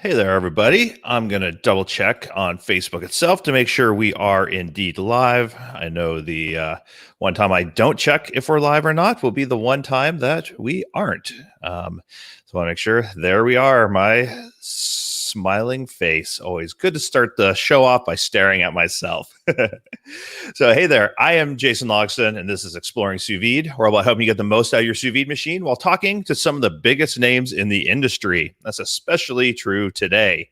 Hey there, everybody. I'm going to double check on Facebook itself to make sure we are indeed live. I know the one time I don't check if we're live or not will be the one time that we aren't. So I want to make sure. There we are, my smiling face. Always good to start the show off by staring at myself. So, hey there, I am Jason Logston, and this is Exploring Sous Vide, where I'll help you get the most out of your sous vide machine while talking to some of the biggest names in the industry. That's especially true today.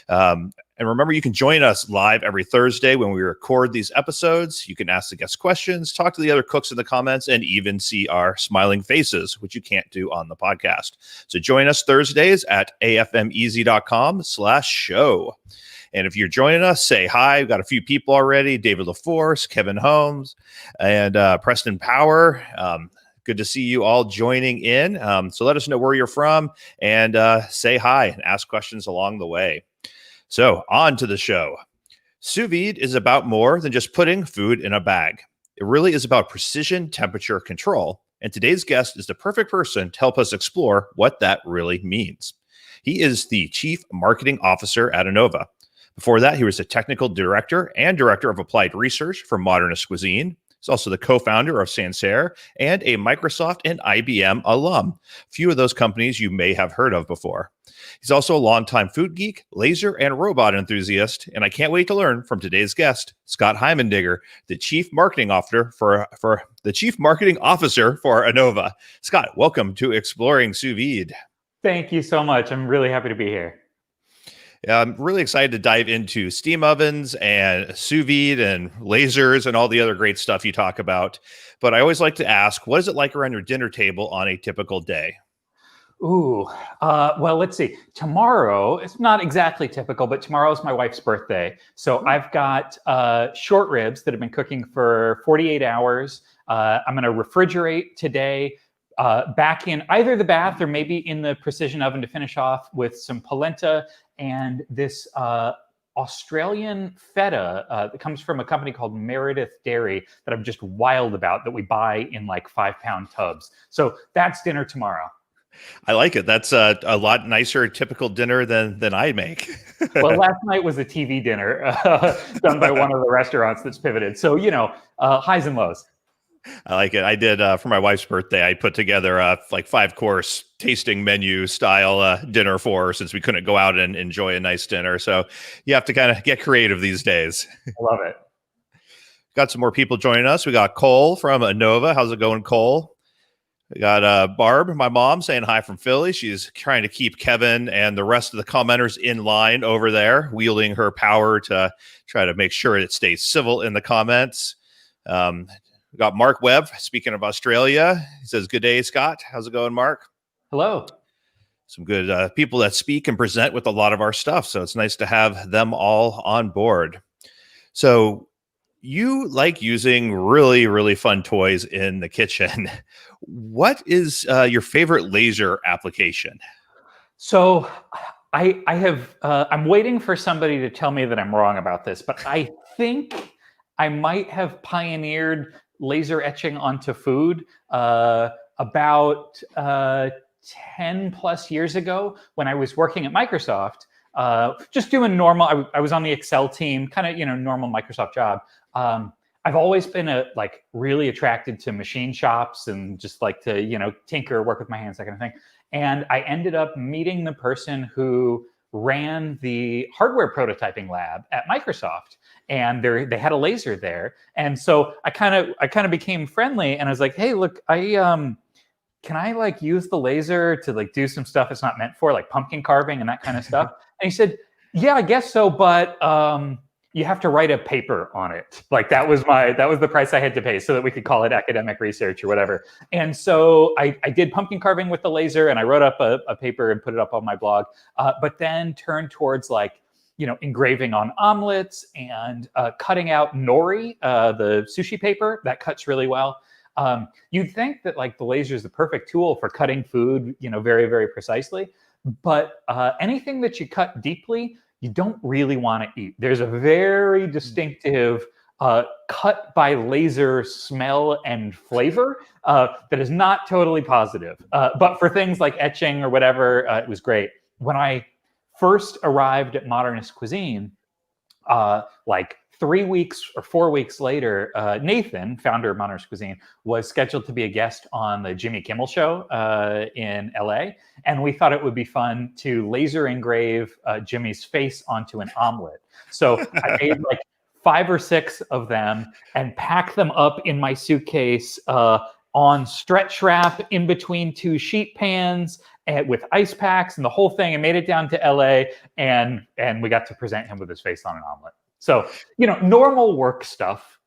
And remember, you can join us live every Thursday when we record these episodes. You can ask the guests questions, talk to the other cooks in the comments, and even see our smiling faces, which you can't do on the podcast. So join us Thursdays at afmeasy.com/show. And if you're joining us, say hi. We've got a few people already: David LaForce, Kevin Holmes, and Preston Power. Good to see you all joining in. So let us know where you're from and say hi and ask questions along the way. So on to the show. Sous vide is about more than just putting food in a bag. It really is about precision temperature control. And today's guest is the perfect person to help us explore what that really means. He is the Chief Marketing Officer at Anova. Before that, he was a technical director and director of applied research for Modernist Cuisine. He's also the co-founder of Sancerre and a Microsoft and IBM alum. Few of those companies you may have heard of before. He's also a longtime food geek, laser, and robot enthusiast, and I can't wait to learn from today's guest, Scott Heimendinger, the Chief Marketing Officer for Anova. Scott, welcome to Exploring Sous Vide. Thank you so much. I'm really happy to be here. I'm really excited to dive into steam ovens and sous vide and lasers and all the other great stuff you talk about. But I always like to ask, what is it like around your dinner table on a typical day? Well, let's see. Tomorrow, it's not exactly typical, but tomorrow is my wife's birthday. So I've got short ribs that have been cooking for 48 hours. I'm going to refrigerate today. Back in either the bath or maybe in the precision oven to finish off with some polenta and this Australian feta that comes from a company called Meredith Dairy that I'm just wild about, that we buy in like 5-pound tubs. So that's dinner tomorrow. I like it. That's a lot nicer typical dinner than I make. Well, last night was a TV dinner done by one of the restaurants that's pivoted. So, highs and lows. I like it. I did for my wife's birthday. I put together a 5-course tasting menu style dinner for her, since we couldn't go out and enjoy a nice dinner. So you have to kind of get creative these days. I love it. Got some more people joining us. We got Cole from Anova. How's it going, Cole? We got Barb, my mom, saying hi from Philly. She's trying to keep Kevin and the rest of the commenters in line over there, wielding her power to try to make sure it stays civil in the comments. We got Mark Webb, speaking of Australia. He says, good day, Scott. How's it going, Mark? Hello. Some good people that speak and present with a lot of our stuff. So it's nice to have them all on board. So you like using really, really fun toys in the kitchen. What is your favorite laser application? So I'm waiting for somebody to tell me that I'm wrong about this, but I think I might have pioneered laser etching onto food about 10 plus years ago when I was working at Microsoft, just doing normal. I was on the Excel team, kind of, normal Microsoft job. I've always been really attracted to machine shops and just like to, tinker, work with my hands, that kind of thing. And I ended up meeting the person who ran the hardware prototyping lab at Microsoft, and they had a laser there. And so I kind of became friendly, and I was like, hey, look, can I use the laser to do some stuff it's not meant for, like pumpkin carving and that kind of stuff? And he said, yeah, I guess so, but you have to write a paper on it. That was the price I had to pay so that we could call it academic research or whatever. And so I did pumpkin carving with the laser, and I wrote up a paper and put it up on my blog, but then turned towards engraving on omelets and cutting out nori, the sushi paper that cuts really well. You'd think that the laser is the perfect tool for cutting food, very, very precisely. But anything that you cut deeply, you don't really want to eat. There's a very distinctive cut by laser smell and flavor that is not totally positive. But for things like etching or whatever, it was great. When I first arrived at modernist cuisine, like 3 weeks or 4 weeks later, Nathan, founder of Modernist Cuisine, was scheduled to be a guest on the Jimmy Kimmel Show in LA. And we thought it would be fun to laser engrave Jimmy's face onto an omelet. So I made like 5 or 6 of them and packed them up in my suitcase on stretch wrap in between 2 sheet pans and with ice packs and the whole thing, and made it down to LA. And we got to present him with his face on an omelet. So, normal work stuff.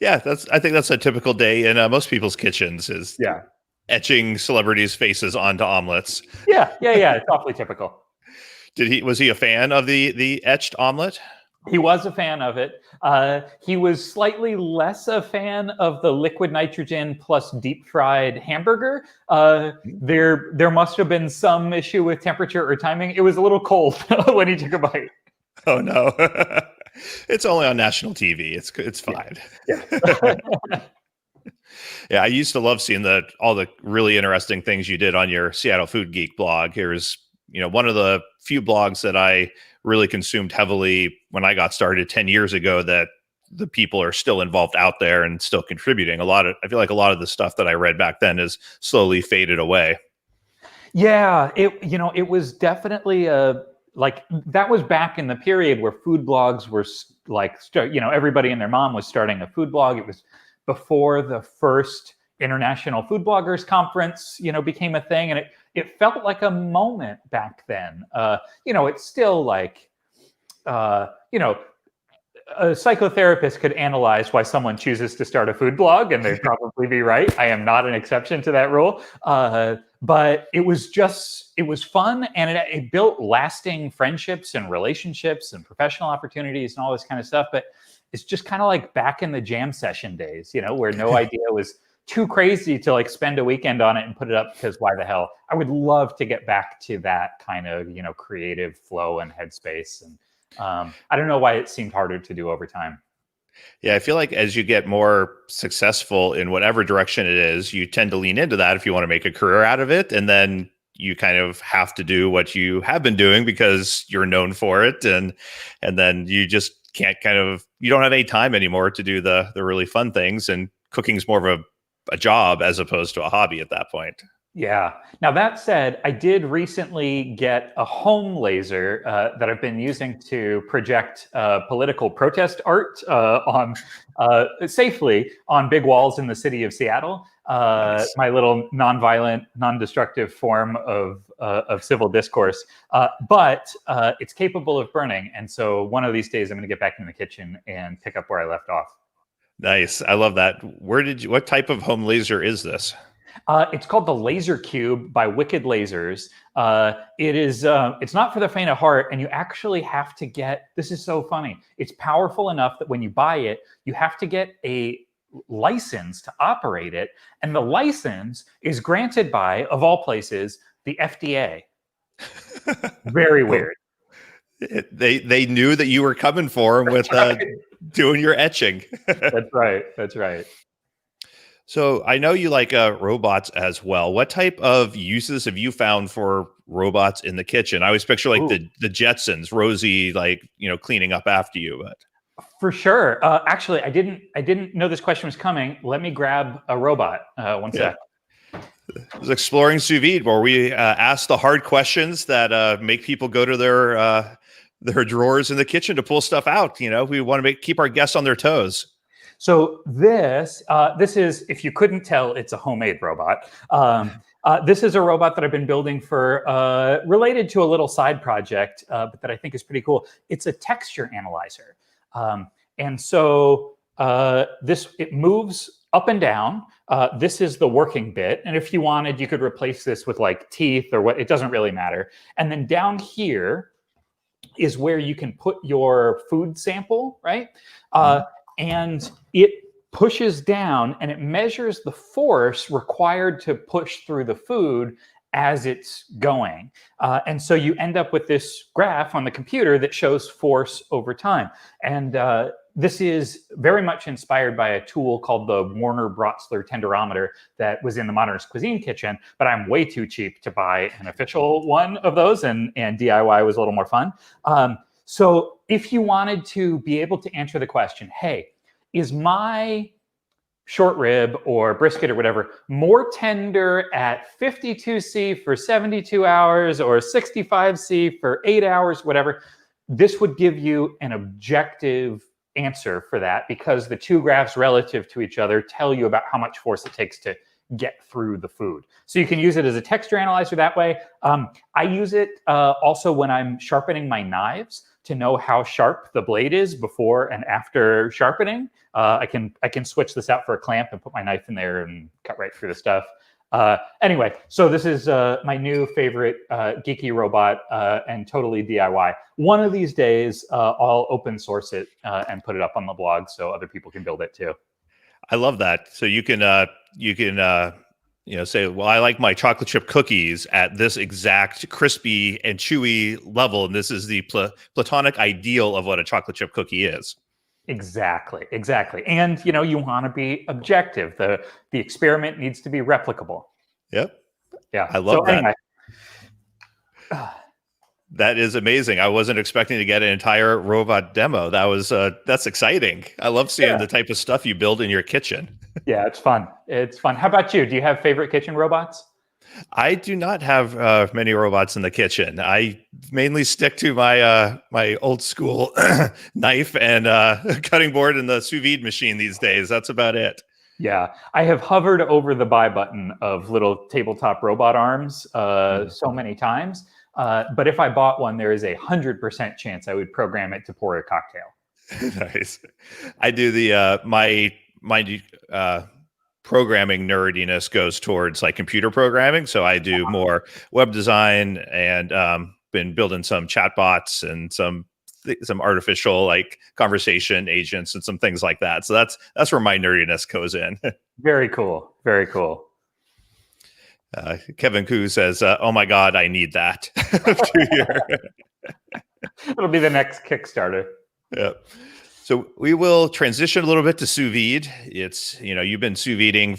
Yeah, I think that's a typical day in most people's kitchens is etching celebrities' faces onto omelets. Yeah. It's awfully typical. Was he a fan of the etched omelet? He was a fan of it. He was slightly less a fan of the liquid nitrogen plus deep fried hamburger. There must have been some issue with temperature or timing. It was a little cold when he took a bite. Oh no. It's only on national TV. It's fine. Yeah. Yeah, I used to love seeing all the really interesting things you did on your Seattle Food Geek blog. Here's, one of the few blogs that I really consumed heavily when I got started 10 years ago that the people are still involved out there and still contributing. I feel like a lot of the stuff that I read back then is slowly faded away. Yeah, it was definitely that was back in the period where food blogs were everybody and their mom was starting a food blog. It was before the first International Food Bloggers Conference, became a thing. And it felt like a moment back then. It's still like, a psychotherapist could analyze why someone chooses to start a food blog, and they'd probably be right. I am not an exception to that rule. But it was fun, and it built lasting friendships and relationships and professional opportunities and all this kind of stuff. But it's just kind of like back in the jam session days, where no idea was too crazy to like spend a weekend on it and put it up, because why the hell? I would love to get back to that kind of, creative flow and headspace. And I don't know why it seemed harder to do over time. Yeah, I feel like as you get more successful in whatever direction it is, you tend to lean into that if you want to make a career out of it. And then you kind of have to do what you have been doing because you're known for it. And then you just can't you don't have any time anymore to do the really fun things. And cooking's more of a job as opposed to a hobby at that point. Yeah. Now, that said, I did recently get a home laser that I've been using to project political protest art safely on big walls in the city of Seattle. Nice. My little nonviolent, non-destructive form of civil discourse. But it's capable of burning. And so one of these days, I'm going to get back in the kitchen and pick up where I left off. Nice. I love that. What type of home laser is this? It's called the Laser Cube by Wicked Lasers. It's not for the faint of heart, and you actually have to get, this is so funny. It's powerful enough that when you buy it, you have to get a license to operate it. And the license is granted by, of all places, the FDA. Very weird. They knew that you were coming for them with doing your etching. That's right. So I know you like robots as well. What type of uses have you found for robots in the kitchen? I always picture like the Jetsons, Rosie, cleaning up after you. But for sure. Actually, I didn't know this question was coming. Let me grab a robot. One sec. It was Exploring Sous Vide, where we ask the hard questions that make people go to their drawers in the kitchen to pull stuff out. We want to keep our guests on their toes. So this is, if you couldn't tell, it's a homemade robot. This is a robot that I've been building for related to a little side project, but that I think is pretty cool. It's a texture analyzer. And so it moves up and down. This is the working bit. And if you wanted, you could replace this with like teeth or what, it doesn't really matter. And then down here is where you can put your food sample, right? And it pushes down and it measures the force required to push through the food as it's going. And so you end up with this graph on the computer that shows force over time. And This is very much inspired by a tool called the Warner Brotzler tenderometer that was in the Modernist Cuisine kitchen, but I'm way too cheap to buy an official one of those, and DIY was a little more fun. So if you wanted to be able to answer the question, hey, is my short rib or brisket or whatever more tender at 52C for 72 hours or 65C for 8 hours, whatever, this would give you an objective answer for that, because the two graphs relative to each other tell you about how much force it takes to get through the food. So you can use it as a texture analyzer that way. I use it also when I'm sharpening my knives to know how sharp the blade is before and after sharpening. I can switch this out for a clamp and put my knife in there and cut right through the stuff. Anyway, so this is my new favorite geeky robot and totally DIY. One of these days, I'll open source it and put it up on the blog so other people can build it too. I love that. So you can say, well, I like my chocolate chip cookies at this exact crispy and chewy level, and this is the platonic ideal of what a chocolate chip cookie is. Exactly. And you want to be objective. The experiment needs to be replicable. Yep. Yeah. I love that. Anyway. That is amazing. I wasn't expecting to get an entire robot demo. That's exciting. I love seeing the type of stuff you build in your kitchen. Yeah, it's fun. How about you? Do you have favorite kitchen robots? I do not have many robots in the kitchen. I mainly stick to my my old school knife and cutting board and the sous vide machine these days. That's about it. Yeah, I have hovered over the buy button of little tabletop robot arms so many times. But if I bought one, there is 100% chance I would program it to pour a cocktail. Nice. I do the my programming nerdiness goes towards like computer programming. So I do more web design and been building some chatbots and some artificial like conversation agents and some things like that. So that's where my nerdiness goes in. Very cool. Kevin Koo says, "Oh my God, I need that." It'll be the next Kickstarter. Yep. So we will transition a little bit to sous vide. It's, you've been sous videing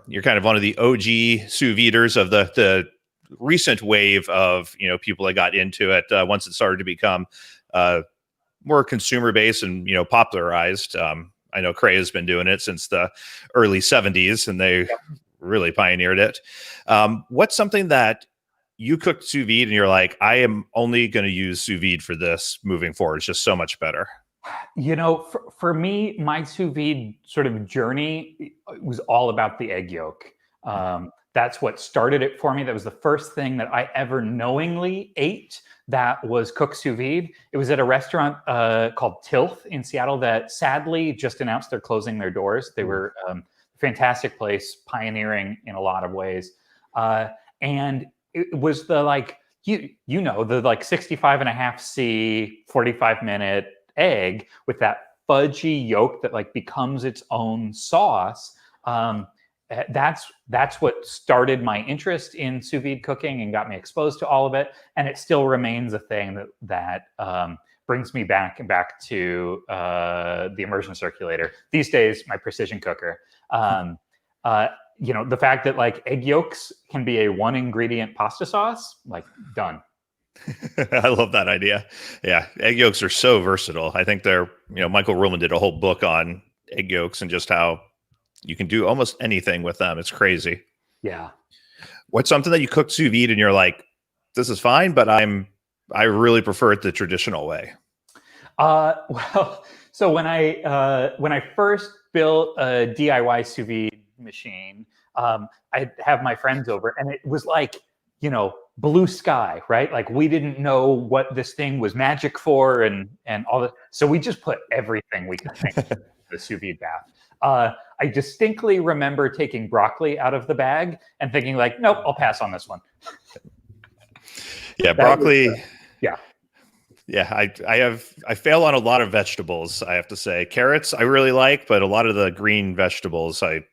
you're kind of one of the OG sous viders of the recent wave of, people that got into it once it started to become more consumer based and, popularized. I know Cray has been doing it since the early 70s and they really pioneered it. What's something that you cooked sous vide and you're like, I am only going to use sous vide for this moving forward? It's just so much better. For me, my sous vide sort of journey was all about the egg yolk. That's what started it for me. That was the first thing that I ever knowingly ate that was cooked sous vide. It was at a restaurant called Tilth in Seattle that sadly just announced they're closing their doors. They were a fantastic place, pioneering in a lot of ways. And it was the the 65.5C, 45-minute egg with that fudgy yolk that becomes its own sauce. That's what started my interest in sous vide cooking and got me exposed to all of it. And it still remains a thing that brings me back to the immersion circulator. These days, my precision cooker. The fact that egg yolks can be a 1-ingredient pasta sauce, done. I love that idea. Yeah, egg yolks are so versatile. I think Michael Ruhlman did a whole book on egg yolks and just how you can do almost anything with them. It's crazy. Yeah. What's something that you cooked sous vide and you're like, this is fine, but I really prefer it the traditional way? Well, so when I first built a DIY sous vide machine, I'd have my friends over, and it was blue sky, right? We didn't know what this thing was magic for and all that. So we just put everything we could think in the sous vide bath. I distinctly remember taking broccoli out of the bag and thinking nope, I'll pass on this one. Yeah, broccoli. Yeah. Yeah, I fail on a lot of vegetables, I have to say. Carrots I really like, but a lot of the green vegetables I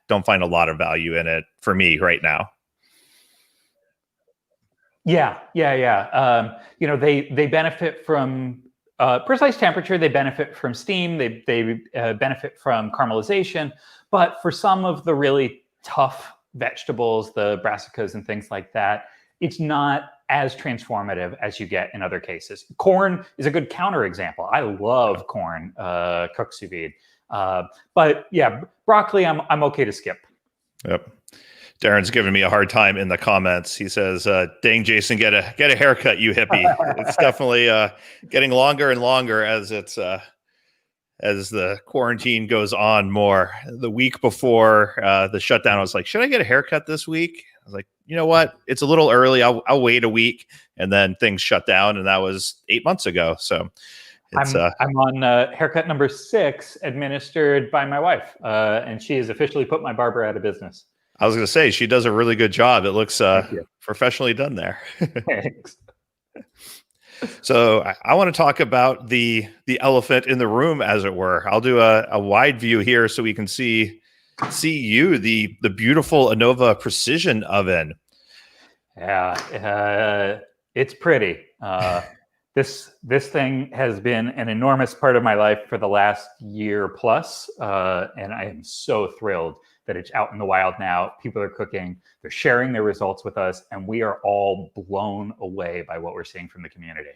don't find a lot of value in it for me right now. Yeah. They benefit from precise temperature. They benefit from steam. They benefit from caramelization. But for some of the really tough vegetables, the brassicas and things like that, it's not as transformative as you get in other cases. Corn is a good counterexample. I love corn cooked sous vide. But yeah, broccoli, I'm okay to skip. Yep. Darren's giving me a hard time in the comments. He says, "Dang, Jason, get a haircut, you hippie." It's definitely getting longer and longer as as the quarantine goes on more. The week before the shutdown, I was like, "Should I get a haircut this week?" I was like, "You know what? It's a little early. I'll wait a week." And then things shut down, and that was 8 months ago. So it's I'm on haircut number 6, administered by my wife, and she has officially put my barber out of business. I was going to say, she does a really good job. It looks professionally done there. Thanks. So I want to talk about the elephant in the room, as it were. I'll do a wide view here so we can see you, the beautiful Anova precision oven. Yeah, it's pretty. This thing has been an enormous part of my life for the last year plus, and I am so thrilled that it's out in the wild now. People are cooking, they're sharing their results with us, and we are all blown away by what we're seeing from the community.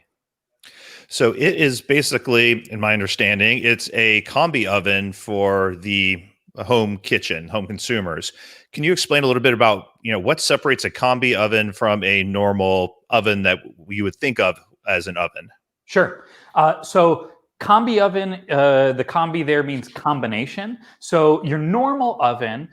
So it is basically, in my understanding, it's a combi oven for the home kitchen, home consumers. Can you explain a little bit about, what separates a combi oven from a normal oven that you would think of as an oven? Sure. So combi oven, the combi there means combination. So your normal oven,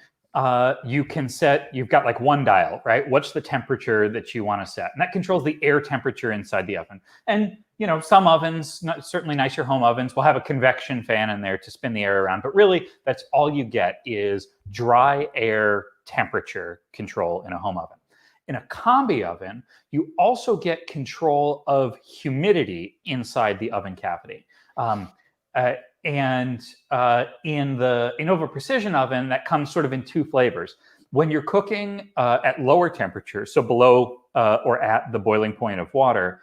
you can set, you've got like one dial, right? What's the temperature that you want to set? And that controls the air temperature inside the oven. And, some ovens, certainly nicer home ovens, will have a convection fan in there to spin the air around. But really, that's all you get is dry air temperature control in a home oven. In a combi oven, you also get control of humidity inside the oven cavity. And in the Anova Precision oven, that comes sort of in 2 flavors. When you're cooking at lower temperatures, so below or at the boiling point of water,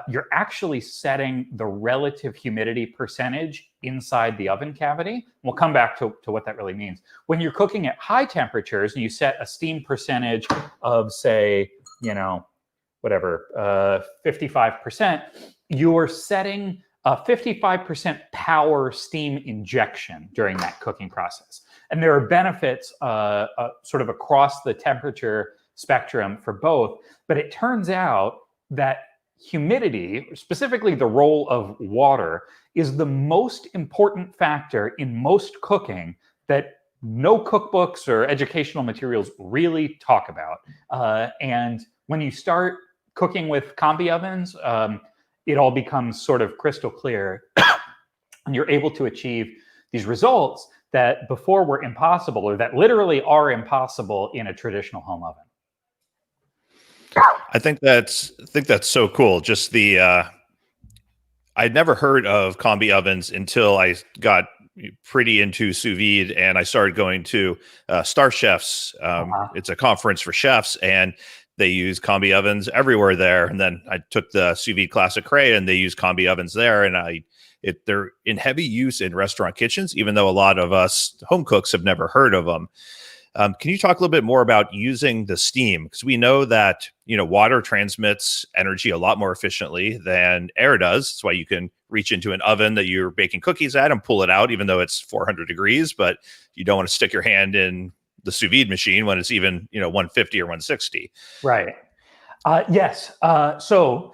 you're actually setting the relative humidity percentage inside the oven cavity. We'll come back to what that really means. When you're cooking at high temperatures and you set a steam percentage of, say, 55%, you're setting a 55% power steam injection during that cooking process. And there are benefits sort of across the temperature spectrum for both. But it turns out that humidity, specifically the role of water, is the most important factor in most cooking that no cookbooks or educational materials really talk about. And when you start cooking with combi ovens, it all becomes sort of crystal clear. And you're able to achieve these results that before were impossible, or that literally are impossible in a traditional home oven. I think that's so cool. Just I'd never heard of combi ovens until I got pretty into sous vide, and I started going to Star Chefs. It's a conference for chefs, and they use combi ovens everywhere there. And then I took the Sous Vide Classic Cray, and they use combi ovens there, and they're in heavy use in restaurant kitchens, even though a lot of us home cooks have never heard of them. Can you talk a little bit more about using the steam? Because we know that, water transmits energy a lot more efficiently than air does. That's why you can reach into an oven that you're baking cookies at and pull it out, even though it's 400 degrees, but you don't want to stick your hand in the sous vide machine when it's even, 150 or 160. Right. Yes. So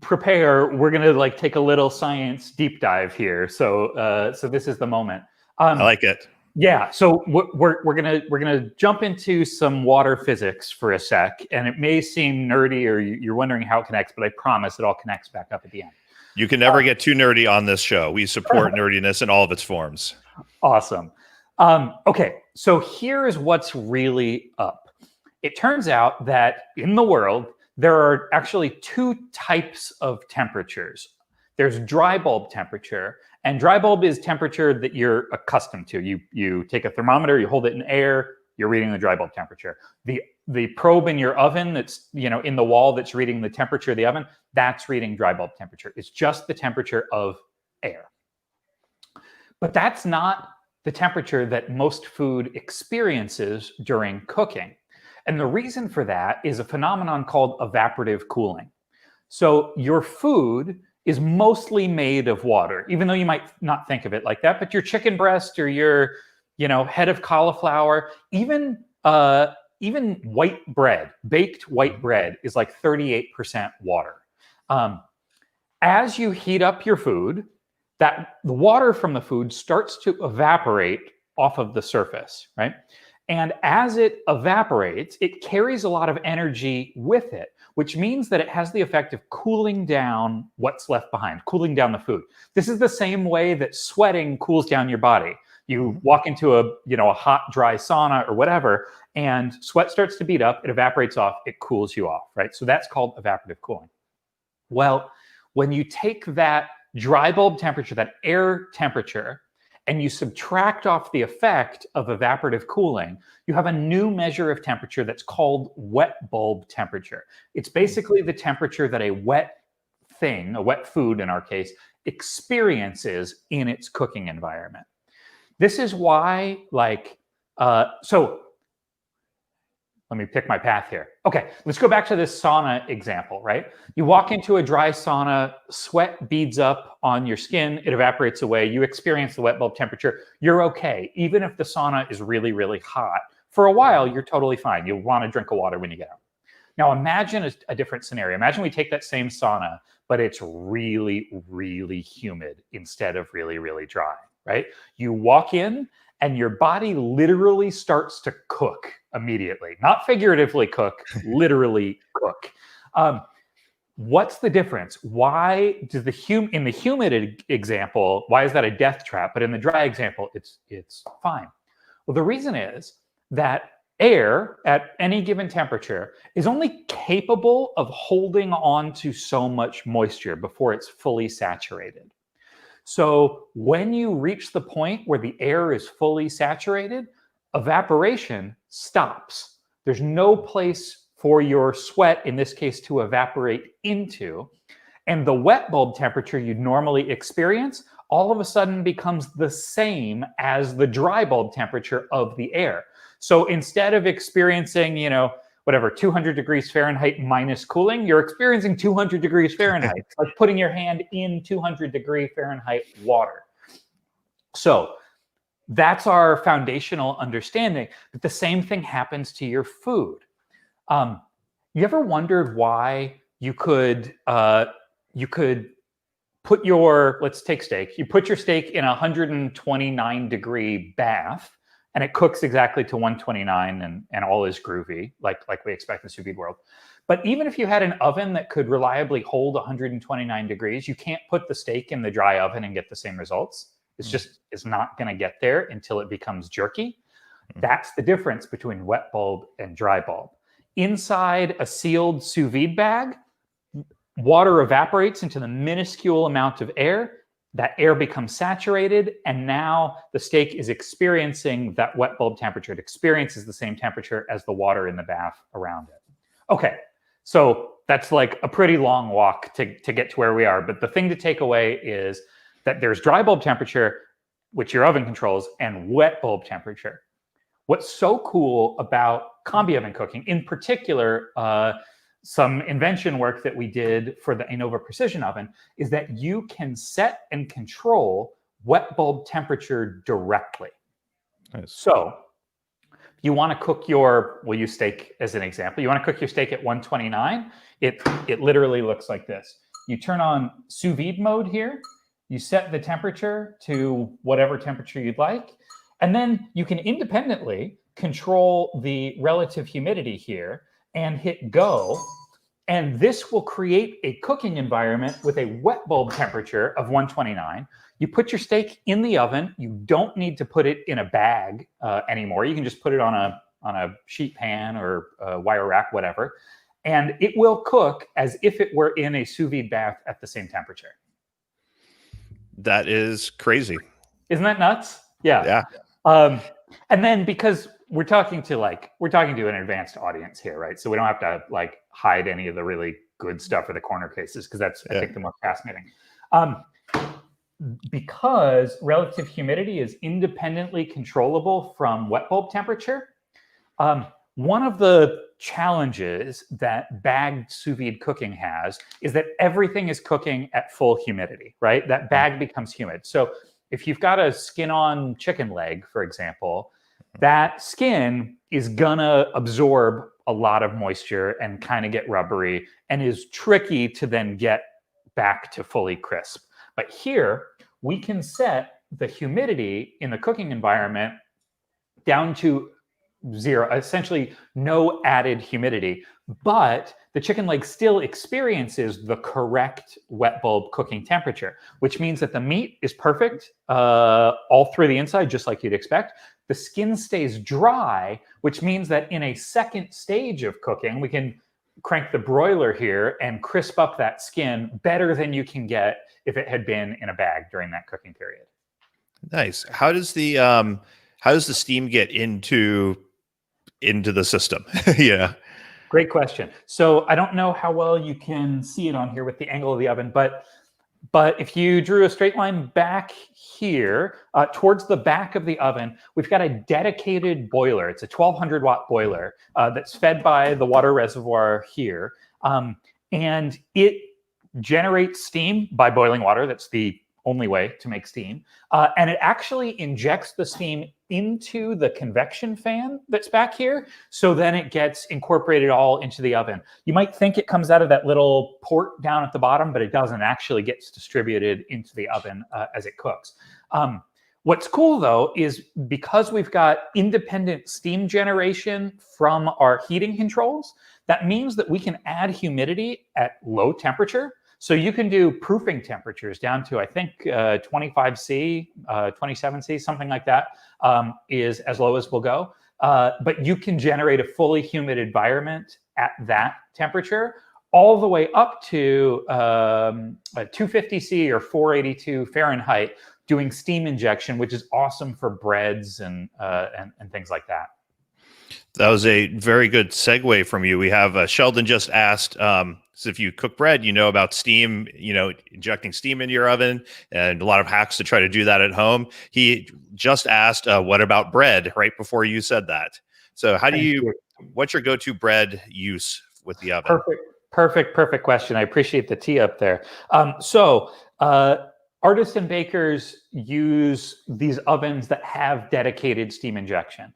prepare. We're going to take a little science deep dive here. So this is the moment. I like it. Yeah, so we're gonna jump into some water physics for a sec, and it may seem nerdy, or you're wondering how it connects, but I promise it all connects back up at the end. You can never get too nerdy on this show. We support nerdiness in all of its forms. Awesome. Okay, so here is what's really up. It turns out that in the world there are actually 2 types of temperatures. There's dry bulb temperature. And dry bulb is temperature that you're accustomed to. You take a thermometer, you hold it in air, you're reading the dry bulb temperature. The probe in your oven that's, in the wall that's reading the temperature of the oven, that's reading dry bulb temperature. It's just the temperature of air. But that's not the temperature that most food experiences during cooking. And the reason for that is a phenomenon called evaporative cooling. So your food is mostly made of water, even though you might not think of it like that. But your chicken breast or your, head of cauliflower, even white bread, baked white bread, is like 38% water. As you heat up your food, the water from the food starts to evaporate off of the surface, right? And as it evaporates, it carries a lot of energy with it, which means that it has the effect of cooling down what's left behind, cooling down the food. This is the same way that sweating cools down your body. You walk into a hot, dry sauna or whatever, and sweat starts to beat up, it evaporates off, it cools you off, right? So that's called evaporative cooling. Well, when you take that dry bulb temperature, that air temperature, and you subtract off the effect of evaporative cooling, you have a new measure of temperature that's called wet bulb temperature. It's basically the temperature that a wet thing, a wet food in our case, experiences in its cooking environment. This is why, so let me pick my path here. Okay, let's go back to this sauna example, right? You walk into a dry sauna, sweat beads up on your skin, it evaporates away, you experience the wet bulb temperature, you're okay. Even if the sauna is really, really hot, for a while, you're totally fine. You'll want a drink of water when you get out. Now imagine a different scenario. Imagine we take that same sauna, but it's really, really humid instead of really, really dry, right? You walk in, and your body literally starts to cook immediately. Not figuratively cook, literally cook. What's the difference? Why does in the humid example, why is that a death trap? But in the dry example, it's fine. Well, the reason is that air at any given temperature is only capable of holding on to so much moisture before it's fully saturated. So when you reach the point where the air is fully saturated, evaporation stops. There's no place for your sweat, in this case, to evaporate into. And the wet bulb temperature you'd normally experience all of a sudden becomes the same as the dry bulb temperature of the air. So instead of experiencing, 200 degrees Fahrenheit minus cooling, you're experiencing 200 degrees Fahrenheit. It's like putting your hand in 200 degree Fahrenheit water. So that's our foundational understanding. But the same thing happens to your food. You ever wondered why you could put let's take steak. You put your steak in a 129 degree bath, and it cooks exactly to 129 and all is groovy, like we expect in the sous vide world. But even if you had an oven that could reliably hold 129 degrees, you can't put the steak in the dry oven and get the same results. It's not going to get there until it becomes jerky. That's the difference between wet bulb and dry bulb. Inside a sealed sous vide bag, water evaporates into the minuscule amount of air. That air becomes saturated, and now the steak is experiencing that wet bulb temperature. It experiences the same temperature as the water in the bath around it. Okay, so that's like a pretty long walk to get to where we are. But the thing to take away is that there's dry bulb temperature, which your oven controls, and wet bulb temperature. What's so cool about combi oven cooking, in particular, some invention work that we did for the Anova Precision Oven, is that you can set and control wet bulb temperature directly. Nice. So you want to cook we'll use steak as an example. You want to cook your steak at 129. It literally looks like this. You turn on sous vide mode here. You set the temperature to whatever temperature you'd like. And then you can independently control the relative humidity here and hit go. And this will create a cooking environment with a wet bulb temperature of 129. You put your steak in the oven. You don't need to put it in a bag anymore. You can just put it on a sheet pan or a wire rack, whatever. And it will cook as if it were in a sous vide bath at the same temperature. That is crazy. Isn't that nuts? Yeah. Yeah. And then because we're talking to an advanced audience here, right? So we don't have to like hide any of the really good stuff or the corner cases, because that's I think the most fascinating. Because relative humidity is independently controllable from wet bulb temperature, one of the challenges that bagged sous vide cooking has is that everything is cooking at full humidity, right? That bag becomes humid. So if you've got a skin-on chicken leg, for example, that skin is gonna absorb a lot of moisture and kind of get rubbery and is tricky to then get back to fully crisp. But here, we can set the humidity in the cooking environment down to 0, essentially no added humidity, but the chicken leg still experiences the correct wet bulb cooking temperature, which means that the meat is perfect all through the inside, just like you'd expect. The skin stays dry, which means that in a second stage of cooking, we can crank the broiler here and crisp up that skin better than you can get if it had been in a bag during that cooking period. Nice. How does the steam get into the system? Yeah. Great question. So I don't know how well you can see it on here with the angle of the oven, but if you drew a straight line back here towards the back of the oven, we've got a dedicated boiler. It's a 1200 watt boiler that's fed by the water reservoir here. And it generates steam by boiling water. That's the only way to make steam. And it actually injects the steam into the convection fan that's back here. So then it gets incorporated all into the oven. You might think it comes out of that little port down at the bottom, but it doesn't. Actually gets distributed into the oven as it cooks. What's cool though is because we've got independent steam generation from our heating controls, that means that we can add humidity at low temperature. So you can do proofing temperatures down to, I think, 25C, 27C, something like that, is as low as we'll go. But you can generate a fully humid environment at that temperature, all the way up to 250C or 482 Fahrenheit, doing steam injection, which is awesome for breads and things like that. That was a very good segue from you. We have Sheldon just asked, so if you cook bread, you know about steam, injecting steam into your oven, and a lot of hacks to try to do that at home. He just asked, what about bread, right before you said that. So what's your go-to bread use with the oven? Perfect question. I appreciate the tee up there. Artists and bakers use these ovens that have dedicated steam injection.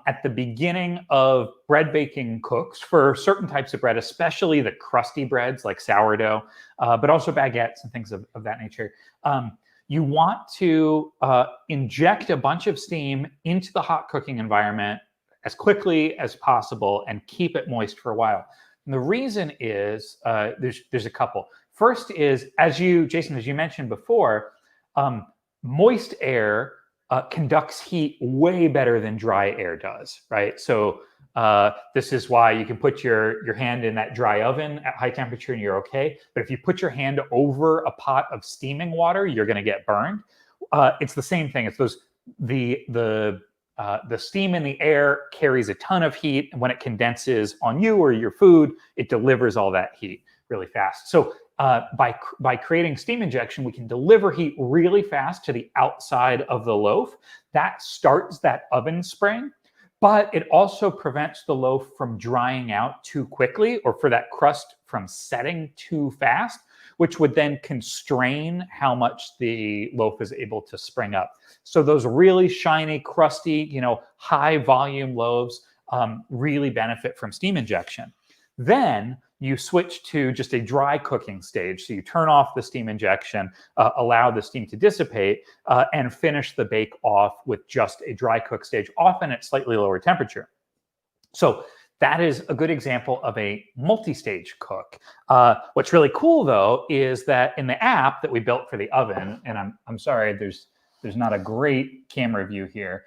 At the beginning of bread baking cooks for certain types of bread, especially the crusty breads like sourdough, but also baguettes and things of that nature, you want to inject a bunch of steam into the hot cooking environment as quickly as possible and keep it moist for a while. And the reason is there's a couple. First is, Jason, as you mentioned before, moist air conducts heat way better than dry air does, right? So this is why you can put your hand in that dry oven at high temperature and you're okay. But if you put your hand over a pot of steaming water, you're going to get burned. It's the same thing. It's the steam in the air carries a ton of heat, and when it condenses on you or your food, it delivers all that heat really fast. So by creating steam injection, we can deliver heat really fast to the outside of the loaf. That starts that oven spring, but it also prevents the loaf from drying out too quickly or for that crust from setting too fast, which would then constrain how much the loaf is able to spring up. So those really shiny, crusty, high volume loaves really benefit from steam injection. Then you switch to just a dry cooking stage. So you turn off the steam injection, allow the steam to dissipate, and finish the bake off with just a dry cook stage, often at slightly lower temperature. So that is a good example of a multi-stage cook. What's really cool, though, is that in the app that we built for the oven, and I'm sorry, there's not a great camera view here.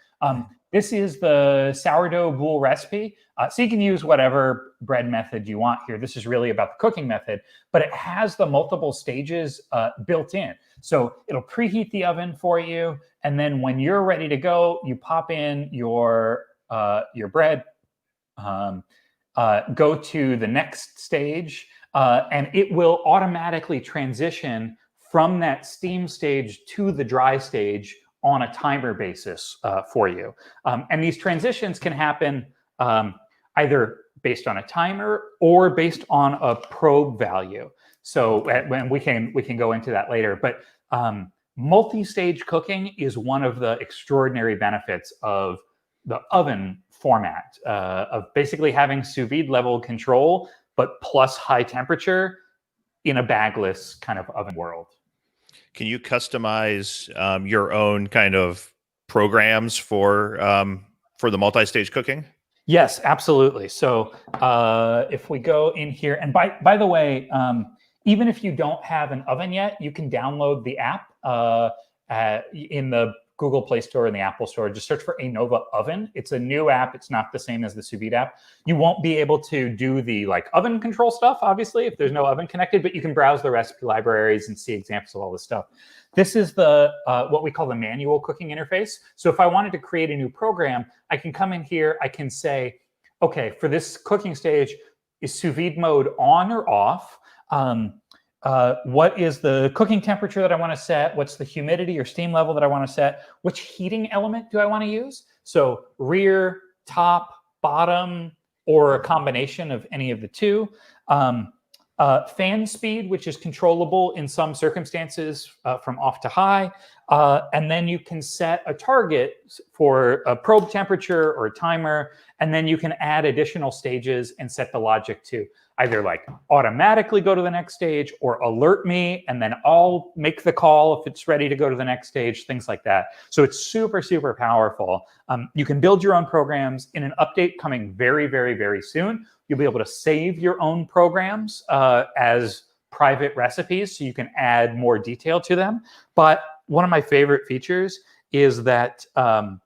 This is the sourdough boule recipe. So you can use whatever bread method you want here. This is really about the cooking method, but it has the multiple stages built in. So it'll preheat the oven for you. And then when you're ready to go, you pop in your your bread, go to the next stage, and it will automatically transition from that steam stage to the dry stage on a timer basis for you. And these transitions can happen either based on a timer or based on a probe value. So when we can go into that later, but multi-stage cooking is one of the extraordinary benefits of the oven format, of basically having sous vide level control, but plus high temperature in a bagless kind of oven world. Can you customize your own kind of programs for the multi-stage cooking? Yes, absolutely. So if we go in here, and by the way, even if you don't have an oven yet, you can download the app in the Google Play Store and the Apple Store. Just search for Anova Oven. It's a new app. It's not the same as the Sous Vide app. You won't be able to do the like oven control stuff, obviously, if there's no oven connected, but you can browse the recipe libraries and see examples of all this stuff. This is the what we call the manual cooking interface. So if I wanted to create a new program, I can come in here. I can say, okay, for this cooking stage, is sous vide mode on or off? What is the cooking temperature that I want to set? What's the humidity or steam level that I want to set? Which heating element do I want to use? So rear, top, bottom, or a combination of any of the two. Fan speed, which is controllable in some circumstances from off to high. And then you can set a target for a probe temperature or a timer. And then you can add additional stages and set the logic to either like automatically go to the next stage or alert me, and then I'll make the call if it's ready to go to the next stage, things like that. So it's super, super powerful. You can build your own programs. In an update coming very, very, very soon, you'll be able to save your own programs as private recipes, so you can add more detail to them. But one of my favorite features is that the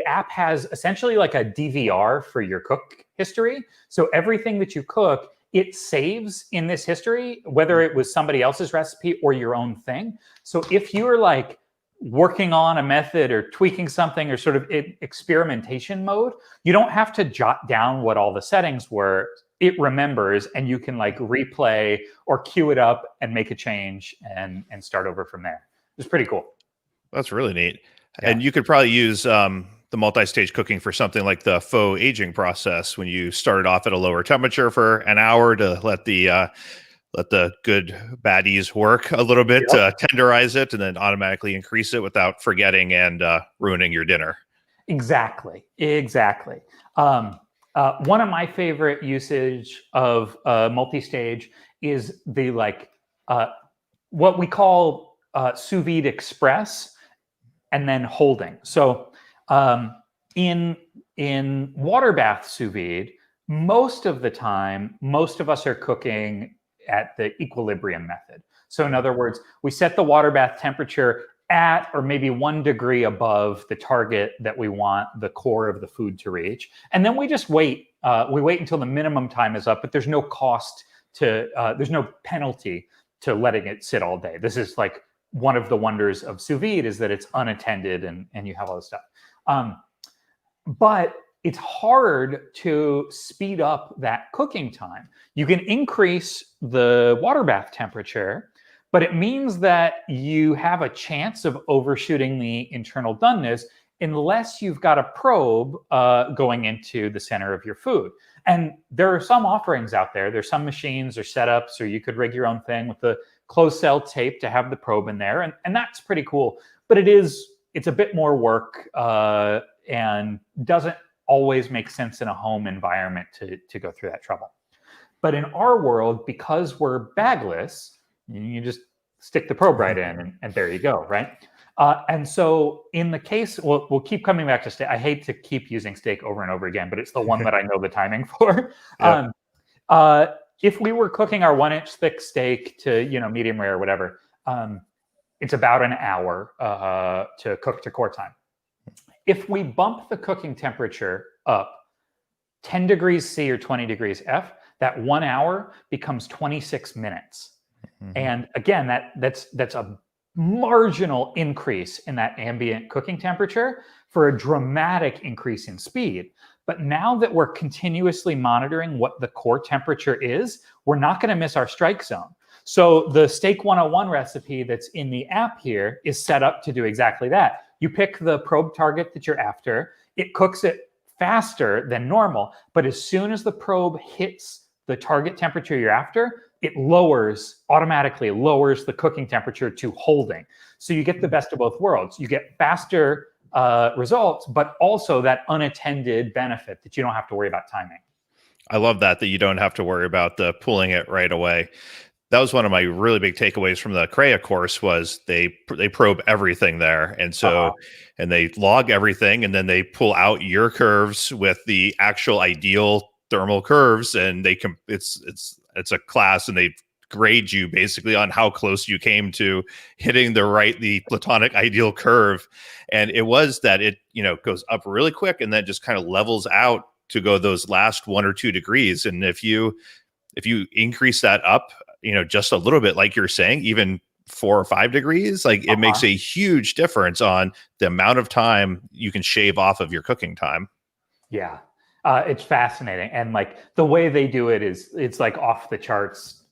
app has essentially like a DVR for your cook history. So everything that you cook, it saves in this history, whether it was somebody else's recipe or your own thing. So if you're like working on a method or tweaking something or sort of experimentation mode, you don't have to jot down what all the settings were. It remembers, and you can like replay or queue it up and make a change and start over from there. It's pretty cool. That's really neat. Yeah. And you could probably use the multi-stage cooking for something like the faux aging process, when you started off at a lower temperature for an hour to let the good baddies work a little bit, Yep. tenderize it, and then automatically increase it without forgetting and ruining your dinner. Exactly. One of my favorite usage of multi-stage is the what we call sous vide express and then holding. So in water bath sous vide, most of the time, most of us are cooking at the equilibrium method. So in other words, we set the water bath temperature at or maybe 1 degree above the target that we want the core of the food to reach. And then we just wait. We wait until the minimum time is up, but there's no cost to, there's no penalty to letting it sit all day. This is like one of the wonders of sous vide, is that it's unattended and you have all this stuff. But it's hard to speed up that cooking time. You can increase the water bath temperature, but it means that you have a chance of overshooting the internal doneness unless you've got a probe going into the center of your food. And there are some offerings out there. There's some machines or setups, or you could rig your own thing with the closed cell tape to have the probe in there. And that's pretty cool. But it's a bit more work and doesn't always make sense in a home environment to go through that trouble. But in our world, because we're bagless, you just stick the probe right in and there you go, right? And so in the case, we'll keep coming back to steak. I hate to keep using steak over and over again, but it's the one that I know the timing for. Yep. If we were cooking our 1-inch thick steak to, medium rare or whatever, it's about an hour to cook to core time. If we bump the cooking temperature up 10 degrees C or 20 degrees F, that 1 hour becomes 26 minutes. Mm-hmm. And again, that's a marginal increase in that ambient cooking temperature for a dramatic increase in speed. But now that we're continuously monitoring what the core temperature is, we're not going to miss our strike zone. So the Steak 101 recipe that's in the app here is set up to do exactly that. You pick the probe target that you're after. It cooks it faster than normal. But as soon as the probe hits the target temperature you're after, it automatically lowers the cooking temperature to holding. So you get the best of both worlds. You get faster results, but also that unattended benefit that you don't have to worry about timing. I love that you don't have to worry about the pulling it right away. That was one of my really big takeaways from the CREA course was they probe everything there. And so, and they log everything, and then they pull out your curves with the actual ideal thermal curves, and it's a class, and they grade you basically on how close you came to hitting the platonic ideal curve. And it was that it, goes up really quick and then just kind of levels out to go those last 1 or 2 degrees. And if you increase that up, just a little bit, like you're saying, even 4 or 5 degrees, like it makes a huge difference on the amount of time you can shave off of your cooking time. Yeah. It's fascinating. And like the way they do it it's like off the charts,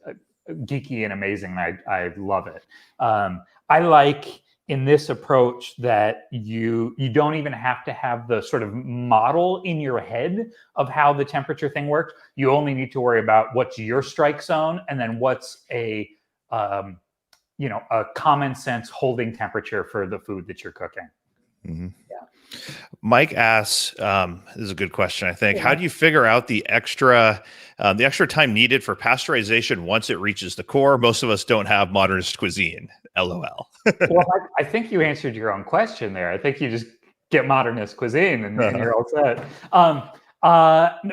geeky and amazing. I love it. I like in this approach that you don't even have to have the sort of model in your head of how the temperature thing works. You only need to worry about what's your strike zone, and then what's a common sense holding temperature for the food that you're cooking. Mm-hmm. Yeah. Mike asks, this is a good question, I think. Yeah. How do you figure out the extra time needed for pasteurization once it reaches the core? Most of us don't have modernist cuisine. LOL. Well, I think you answered your own question there. I think you just get modernist cuisine and you're all set.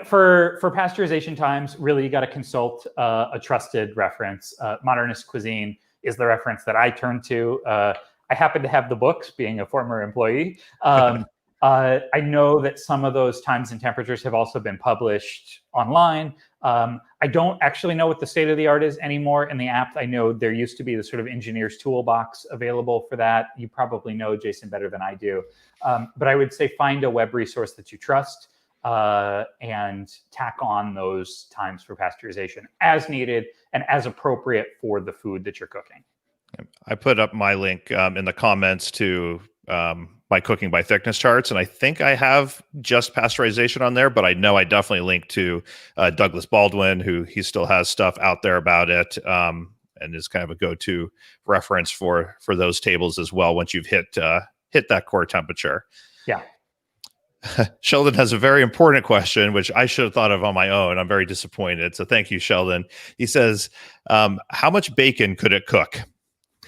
For pasteurization times, really, you got to consult a trusted reference. Modernist cuisine is the reference that I turn to. I happen to have the books, being a former employee. I know that some of those times and temperatures have also been published online. I don't actually know what the state of the art is anymore in the app. I know there used to be the sort of engineer's toolbox available for that. You probably know, Jason, better than I do. But I would say find a web resource that you trust and tack on those times for pasteurization as needed and as appropriate for the food that you're cooking. I put up my link in the comments to my cooking by thickness charts, and I think I have just pasteurization on there, but I know I definitely linked to Douglas Baldwin, who he still has stuff out there about it, and is kind of a go-to reference for those tables as well once you've hit that core temperature. Yeah. Sheldon has a very important question, which I should have thought of on my own. I'm very disappointed. So thank you, Sheldon. He says, how much bacon could it cook?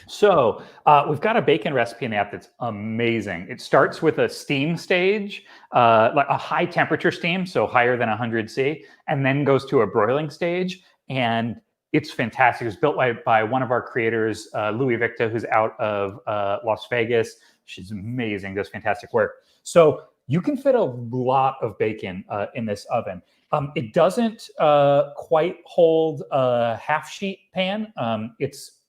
So we've got a bacon recipe in the app that's amazing. It starts with a steam stage, like a high temperature steam, so higher than 100 C, and then goes to a broiling stage. And it's fantastic. It was built by one of our creators, Louis Victa, who's out of Las Vegas. She's amazing, does fantastic work. So you can fit a lot of bacon in this oven. It doesn't quite hold a half sheet pan.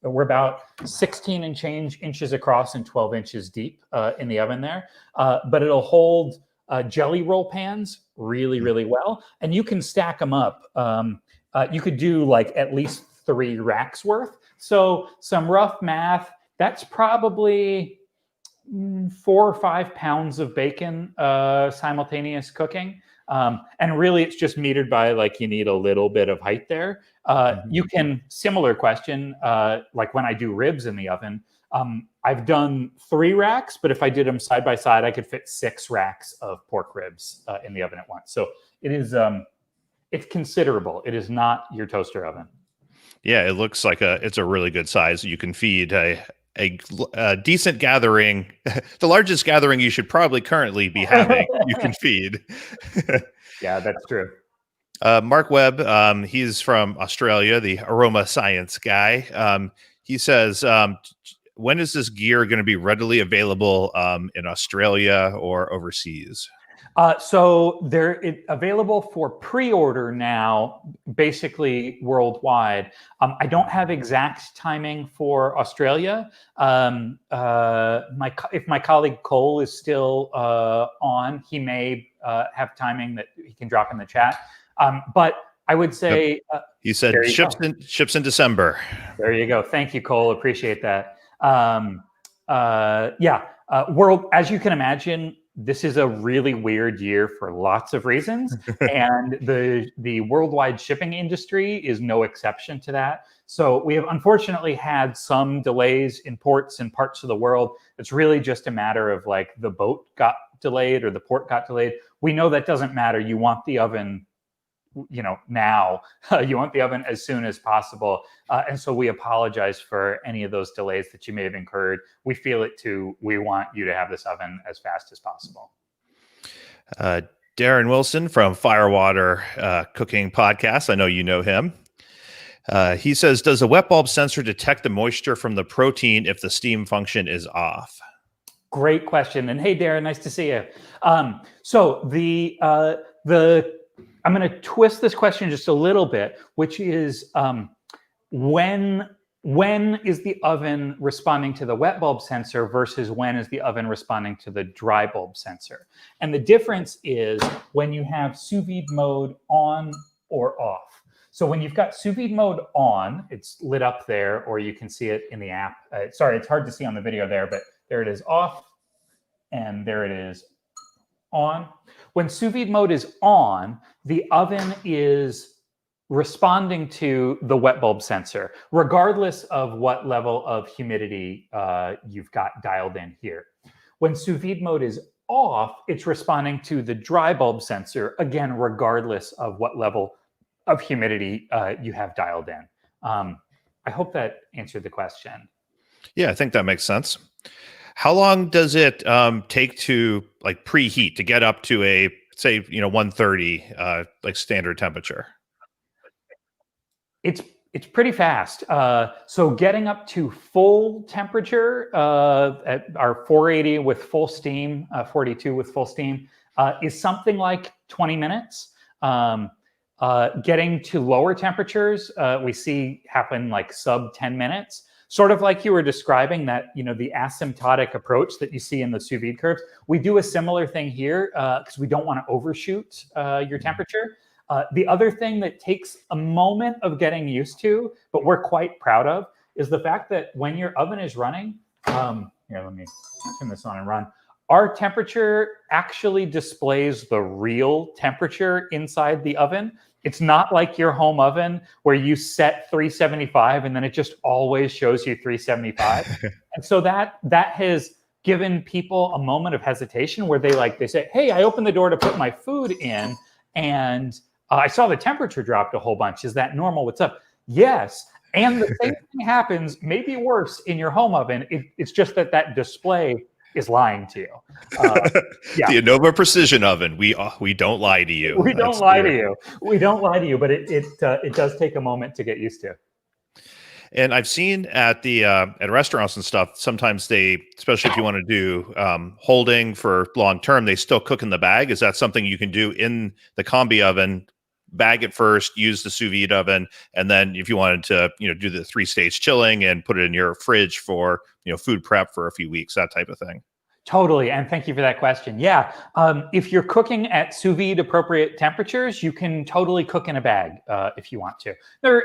We're about 16 and change inches across and 12 inches deep in the oven there. But it'll hold jelly roll pans really, really well. And you can stack them up. You could do like at least 3 racks worth. So some rough math, that's probably 4 or 5 pounds of bacon simultaneous cooking. And really, it's just metered by like you need a little bit of height there. You can, similar question, like when I do ribs in the oven, I've done 3 racks, but if I did them side by side, I could fit 6 racks of pork ribs in the oven at once. So it is, it's considerable. It is not your toaster oven. Yeah, it looks like it's a really good size. You can feed a decent gathering, the largest gathering you should probably currently be having, you can feed. Yeah, that's true. Mark Webb, he's from Australia, the aroma science guy. He says, when is this gear going to be readily available in Australia or overseas? So available for pre-order now, basically worldwide. I don't have exact timing for Australia. If my colleague Cole is still on, he may have timing that he can drop in the chat. But I would say he said ships in December. There you go. Thank you, Cole. Appreciate that. World, as you can imagine, this is a really weird year for lots of reasons, and the worldwide shipping industry is no exception to that. So we have unfortunately had some delays in ports in parts of the world. It's really just a matter of like the boat got delayed or the port got delayed. We know that doesn't matter. You want the oven, now. You want the oven as soon as possible. And so we apologize for any of those delays that you may have incurred. We feel it too. We want you to have this oven as fast as possible. Darren Wilson from Firewater Cooking Podcast. I know you know him. He says, does the wet bulb sensor detect the moisture from the protein if the steam function is off? Great question. And hey, Darren, nice to see you. So I'm going to twist this question just a little bit, which is when is the oven responding to the wet bulb sensor versus when is the oven responding to the dry bulb sensor? And the difference is when you have sous vide mode on or off. So when you've got sous vide mode on, it's lit up there, or you can see it in the app. Sorry, it's hard to see on the video there, but there it is off, and there it is on. When sous vide mode is on, the oven is responding to the wet bulb sensor, regardless of what level of humidity you've got dialed in here. When sous vide mode is off, it's responding to the dry bulb sensor, again, regardless of what level of humidity you have dialed in. I hope that answered the question. Yeah, I think that makes sense. How long does it take to like preheat to get up to a, say, 130 like standard temperature? It's pretty fast. So getting up to full temperature at our 480 with full steam, 42 with full steam, is something like 20 minutes. Getting to lower temperatures, we see happen like sub 10 minutes. Sort of like you were describing that, the asymptotic approach that you see in the sous vide curves. We do a similar thing here because we don't want to overshoot your temperature. The other thing that takes a moment of getting used to, but we're quite proud of, is the fact that when your oven is running, here, let me turn this on and run. Our temperature actually displays the real temperature inside the oven. It's not like your home oven where you set 375 and then it just always shows you 375. And so that has given people a moment of hesitation where they say, hey, I opened the door to put my food in and I saw the temperature dropped a whole bunch. Is that normal? What's up? Yes. And the same thing happens, maybe worse, in your home oven. It's just that display is lying to you. Yeah. The Anova Precision Oven. We don't lie to you. We don't lie to you. We don't lie to you, but it does take a moment to get used to. And I've seen at restaurants and stuff, sometimes they, especially if you want to do holding for long term, they still cook in the bag. Is that something you can do in the combi oven? Bag it first, use the sous vide oven, and then if you wanted to, do the 3-stage chilling and put it in your fridge for, food prep for a few weeks, that type of thing. Totally, and thank you for that question. Yeah, if you're cooking at sous vide appropriate temperatures, you can totally cook in a bag if you want to. There,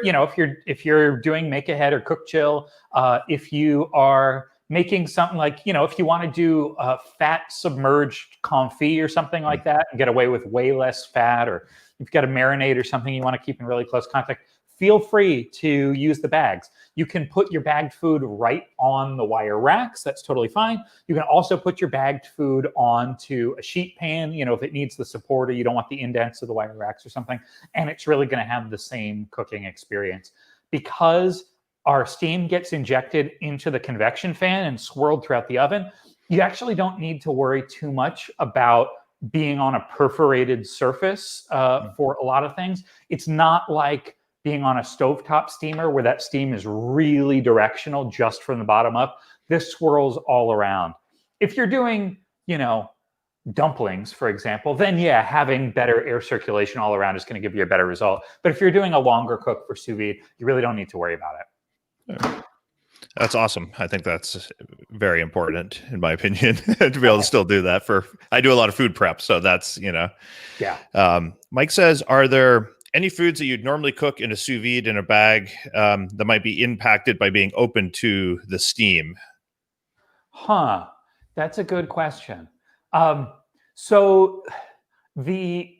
if you're doing make ahead or cook chill, if you are making something like, if you want to do fat submerged confit or something like that and get away with way less fat, or you've got a marinade or something you want to keep in really close contact, feel free to use the bags. You can put your bagged food right on the wire racks. That's totally fine. You can also put your bagged food onto a sheet pan, if it needs the support or you don't want the indents of the wire racks or something, and it's really going to have the same cooking experience. Because our steam gets injected into the convection fan and swirled throughout the oven, you actually don't need to worry too much about being on a perforated surface for a lot of things. It's not like being on a stovetop steamer where that steam is really directional just from the bottom up. This swirls all around. If you're doing, dumplings, for example, then yeah, having better air circulation all around is going to give you a better result. But if you're doing a longer cook for sous vide, you really don't need to worry about it. That's awesome. I think that's very important, in my opinion, to be able to still do that. I do a lot of food prep, so that's, Yeah. Mike says, are there any foods that you'd normally cook in a sous vide in a bag that might be impacted by being open to the steam? Huh. That's a good question. So the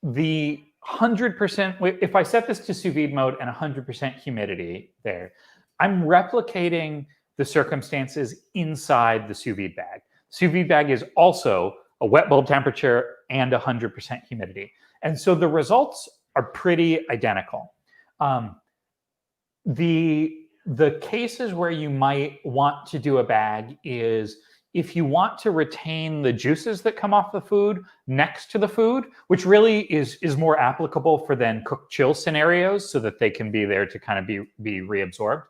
100%, if I set this to sous vide mode and 100% humidity there, I'm replicating the circumstances inside the sous vide bag. Sous vide bag is also a wet bulb temperature and 100% humidity. And so the results are pretty identical. The cases where you might want to do a bag is if you want to retain the juices that come off the food next to the food, which really is more applicable for then cook chill scenarios so that they can be there to kind of be reabsorbed.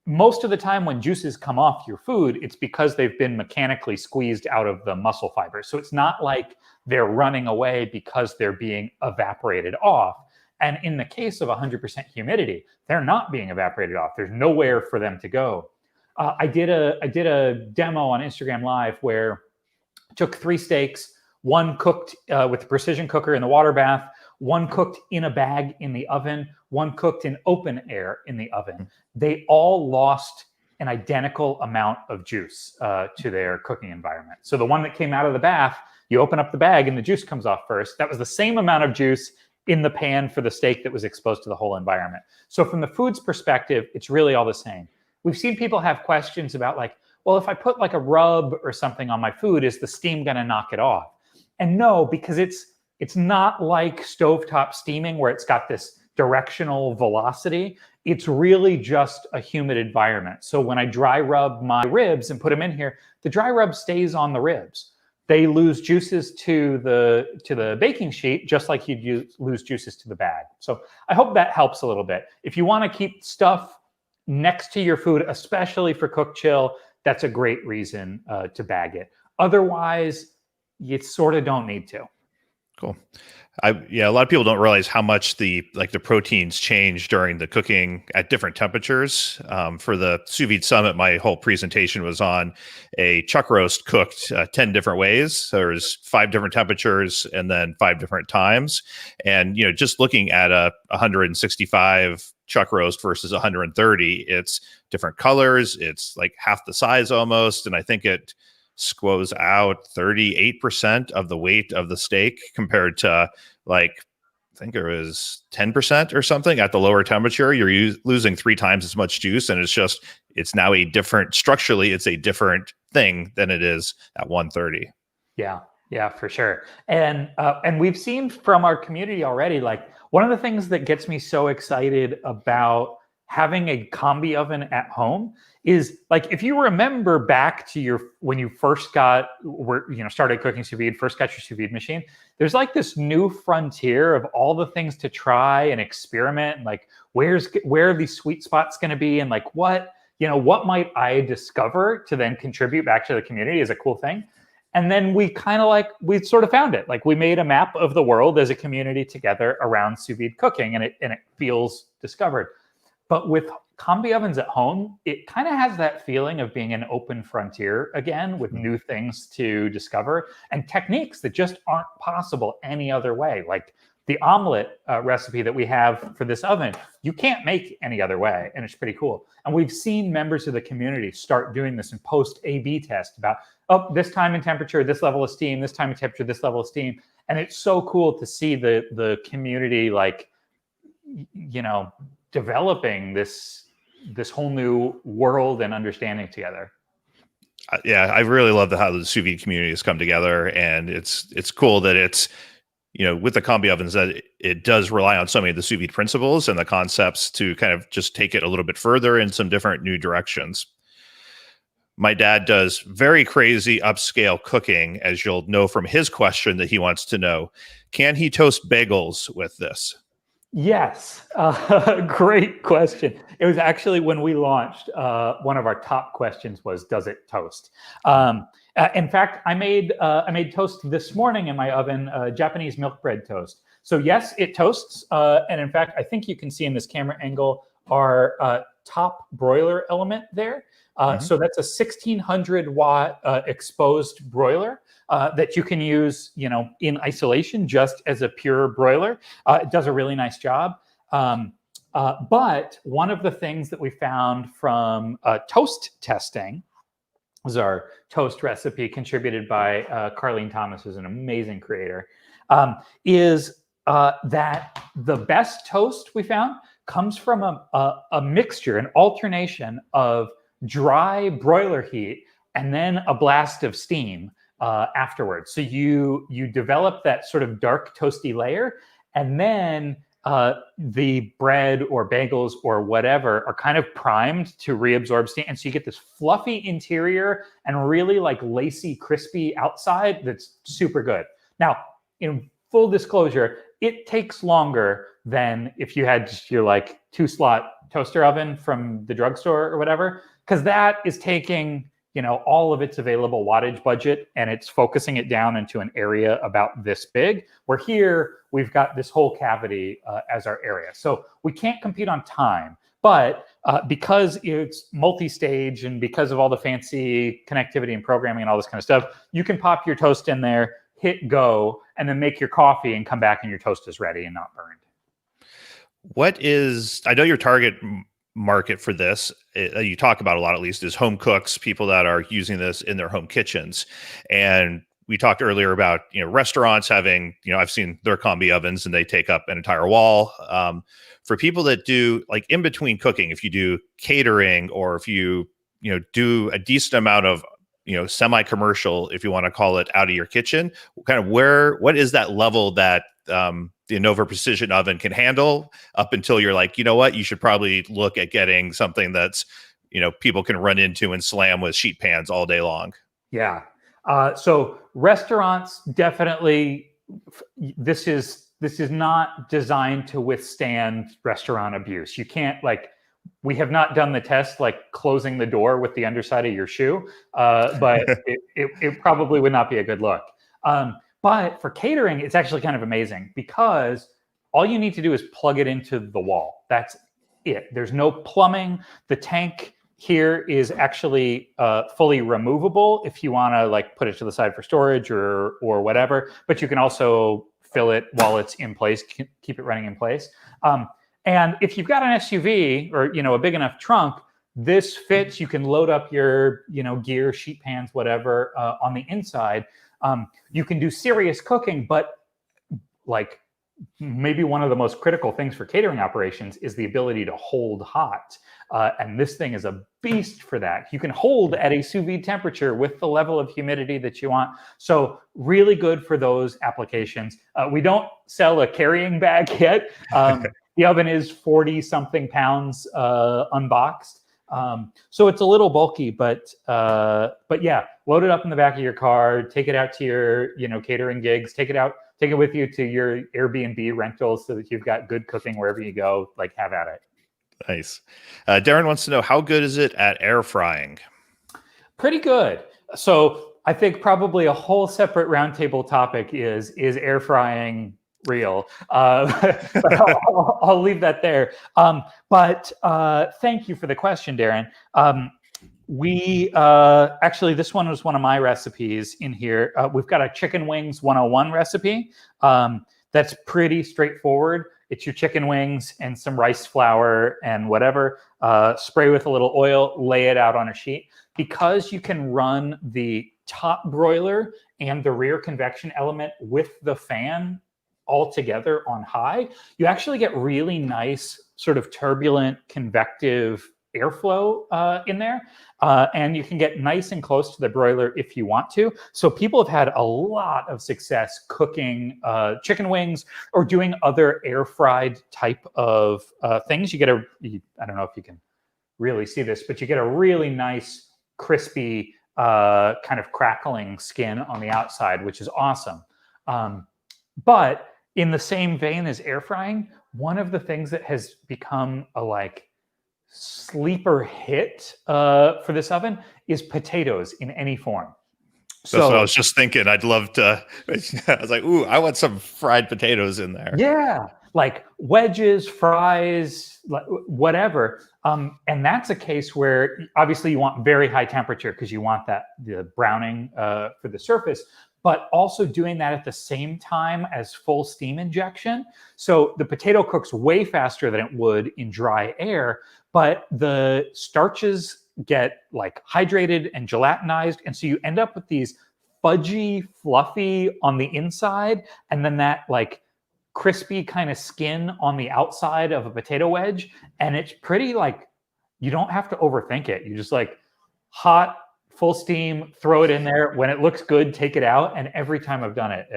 Most of the time when juices come off your food, it's because they've been mechanically squeezed out of the muscle fibers. So it's not like they're running away because they're being evaporated off. And in the case of 100% humidity, they're not being evaporated off. There's nowhere for them to go. I did a demo on Instagram Live where I took 3 steaks, one cooked with a precision cooker in the water bath, one cooked in a bag in the oven, one cooked in open air in the oven. They all lost an identical amount of juice to their cooking environment. So the one that came out of the bath, you open up the bag and the juice comes off first. That was the same amount of juice in the pan for the steak that was exposed to the whole environment. So from the food's perspective, it's really all the same. We've seen people have questions about like, well, if I put like a rub or something on my food, is the steam going to knock it off? And no, because it's not like stovetop steaming where it's got this directional velocity. It's really just a humid environment. So when I dry rub my ribs and put them in here, the dry rub stays on the ribs. They lose juices to the baking sheet, just like you'd lose juices to the bag. So I hope that helps a little bit. If you want to keep stuff next to your food, especially for cook chill, that's a great reason to bag it. Otherwise, you sort of don't need to. Cool. A lot of people don't realize how much the proteins change during the cooking at different temperatures. For the Sous Vide Summit, my whole presentation was on a chuck roast cooked 10 different ways. So there's 5 different temperatures and then 5 different times. And, just looking at a 165 chuck roast versus 130, it's different colors. It's like half the size almost. And I think it squoze out 38% of the weight of the steak compared to I think it was 10% or something at the lower temperature. You're losing 3 times as much juice. And it's now structurally, it's a different thing than it is at 130. Yeah, for sure. And we've seen from our community already, like one of the things that gets me so excited about having a combi oven at home is like, if you remember back to when you first started cooking sous vide, first got your sous vide machine, there's like this new frontier of all the things to try and experiment. And like, where are these sweet spots going to be? And like, what might I discover to then contribute back to the community is a cool thing. And then we sort of found it. Like we made a map of the world as a community together around sous vide cooking, and it feels discovered. But with combi ovens at home, it kind of has that feeling of being an open frontier again, with new things to discover and techniques that just aren't possible any other way. Like the omelet recipe that we have for this oven, you can't make any other way, and it's pretty cool. And we've seen members of the community start doing this and post A/B test about, this time in temperature, this level of steam, this time in temperature, this level of steam. And it's so cool to see the community developing this whole new world and understanding together. I really love how the sous vide community has come together, and it's cool that it's with the combi ovens that it does rely on so many of the sous vide principles and the concepts to kind of just take it a little bit further in some different new directions. My dad does very crazy upscale cooking, as you'll know from his question that he wants to know. Can he toast bagels with this? Yes. Great question. It was actually when we launched, one of our top questions was, does it toast? And In fact, I made toast this morning in my oven, Japanese milk bread toast. So yes, it toasts. And in fact, I think you can see in this camera angle our top broiler element there. So that's a 1600 watt exposed broiler that you can use, in isolation just as a pure broiler. It does a really nice job. But one of the things that we found from toast testing was our toast recipe contributed by Carlene Thomas, who's an amazing creator, is that the best toast we found comes from a mixture, an alternation of dry broiler heat and then a blast of steam afterwards. So you develop that sort of dark toasty layer, and then the bread or bagels or whatever are kind of primed to reabsorb steam. And so you get this fluffy interior and really like lacy, crispy outside that's super good. Now, in full disclosure, it takes longer than if you had just your like 2-slot toaster oven from the drugstore or whatever, because that is taking, all of its available wattage budget and it's focusing it down into an area about this big, where here we've got this whole cavity as our area. So we can't compete on time, but because it's multi-stage and because of all the fancy connectivity and programming and all this kind of stuff, you can pop your toast in there, hit go, and then make your coffee and come back and your toast is ready and not burned. I know your target market for this, you talk about a lot, at least, is home cooks, people that are using this in their home kitchens. And we talked earlier about, restaurants having, I've seen their combi ovens and they take up an entire wall. For people that do like in between cooking, if you do catering or if you, do a decent amount of, semi-commercial, if you want to call it, out of your kitchen, kind of what is that level that the Anova Precision Oven can handle up until you're like, you know what, you should probably look at getting something that's, people can run into and slam with sheet pans all day long. Yeah. So restaurants definitely, this is not designed to withstand restaurant abuse. You can't we have not done the test like closing the door with the underside of your shoe, but it probably would not be a good look. But for catering, it's actually kind of amazing because all you need to do is plug it into the wall. That's it. There's no plumbing. The tank here is actually fully removable if you want to put it to the side for storage or whatever. But you can also fill it while it's in place, keep it running in place. And if you've got an SUV or a big enough trunk, this fits. You can load up your gear, sheet pans, whatever on the inside. You can do serious cooking, but maybe one of the most critical things for catering operations is the ability to hold hot. And this thing is a beast for that. You can hold at a sous vide temperature with the level of humidity that you want. So really good for those applications. We don't sell a carrying bag yet. The oven is 40 something pounds unboxed. So it's a little bulky, but yeah, load it up in the back of your car, take it out to your, catering gigs, take it with you to your Airbnb rentals so that you've got good cooking wherever you go, have at it. Nice. Darren wants to know, how good is it at air frying? Pretty good. So I think probably a whole separate roundtable topic is air frying real? But I'll leave that there. But thank you for the question, Darren. We actually, this one was one of my recipes in here. We've got a chicken wings 101 recipe. That's pretty straightforward. It's your chicken wings and some rice flour and whatever. Spray with a little oil, lay it out on a sheet. Because you can run the top broiler and the rear convection element with the fan all together on high, you actually get really nice sort of turbulent convective airflow in there. And you can get nice and close to the broiler if you want to. So people have had a lot of success cooking chicken wings or doing other air fried type of things. You get I don't know if you can really see this, but you get a really nice crispy kind of crackling skin on the outside, which is awesome. But in the same vein as air frying, one of the things that has become a sleeper hit for this oven is potatoes in any form. That's what I So was just thinking. I'd love to. I was like, ooh, I want some fried potatoes in there. yeah, like wedges, fries, whatever. And that's a case where obviously you want very high temperature because you want the browning for the surface, but also doing that at the same time as full steam injection. So the potato cooks way faster than it would in dry air, but the starches get like hydrated and gelatinized. And so you end up with these fudgy, fluffy on the inside, and then that like crispy kind of skin on the outside of a potato wedge. And it's pretty like, you don't have to overthink it. You just like hot, full steam, throw it in there. When it looks good, take it out. And every time I've done it,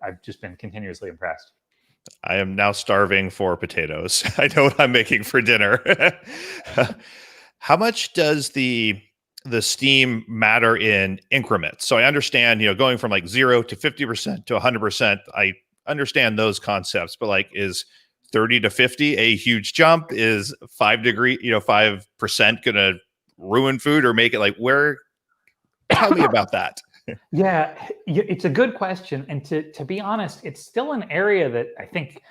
I've just been continuously impressed. I am now starving for potatoes. I know what I'm making for dinner. How much does the steam matter in increments? So I understand, going from like 0 to 50% to 100%. I understand those concepts, but like, is 30 to 50 a huge jump? Is 5% gonna ruin food or make it like where? Tell me about that. Yeah, it's a good question. And to be honest, it's still an area that I think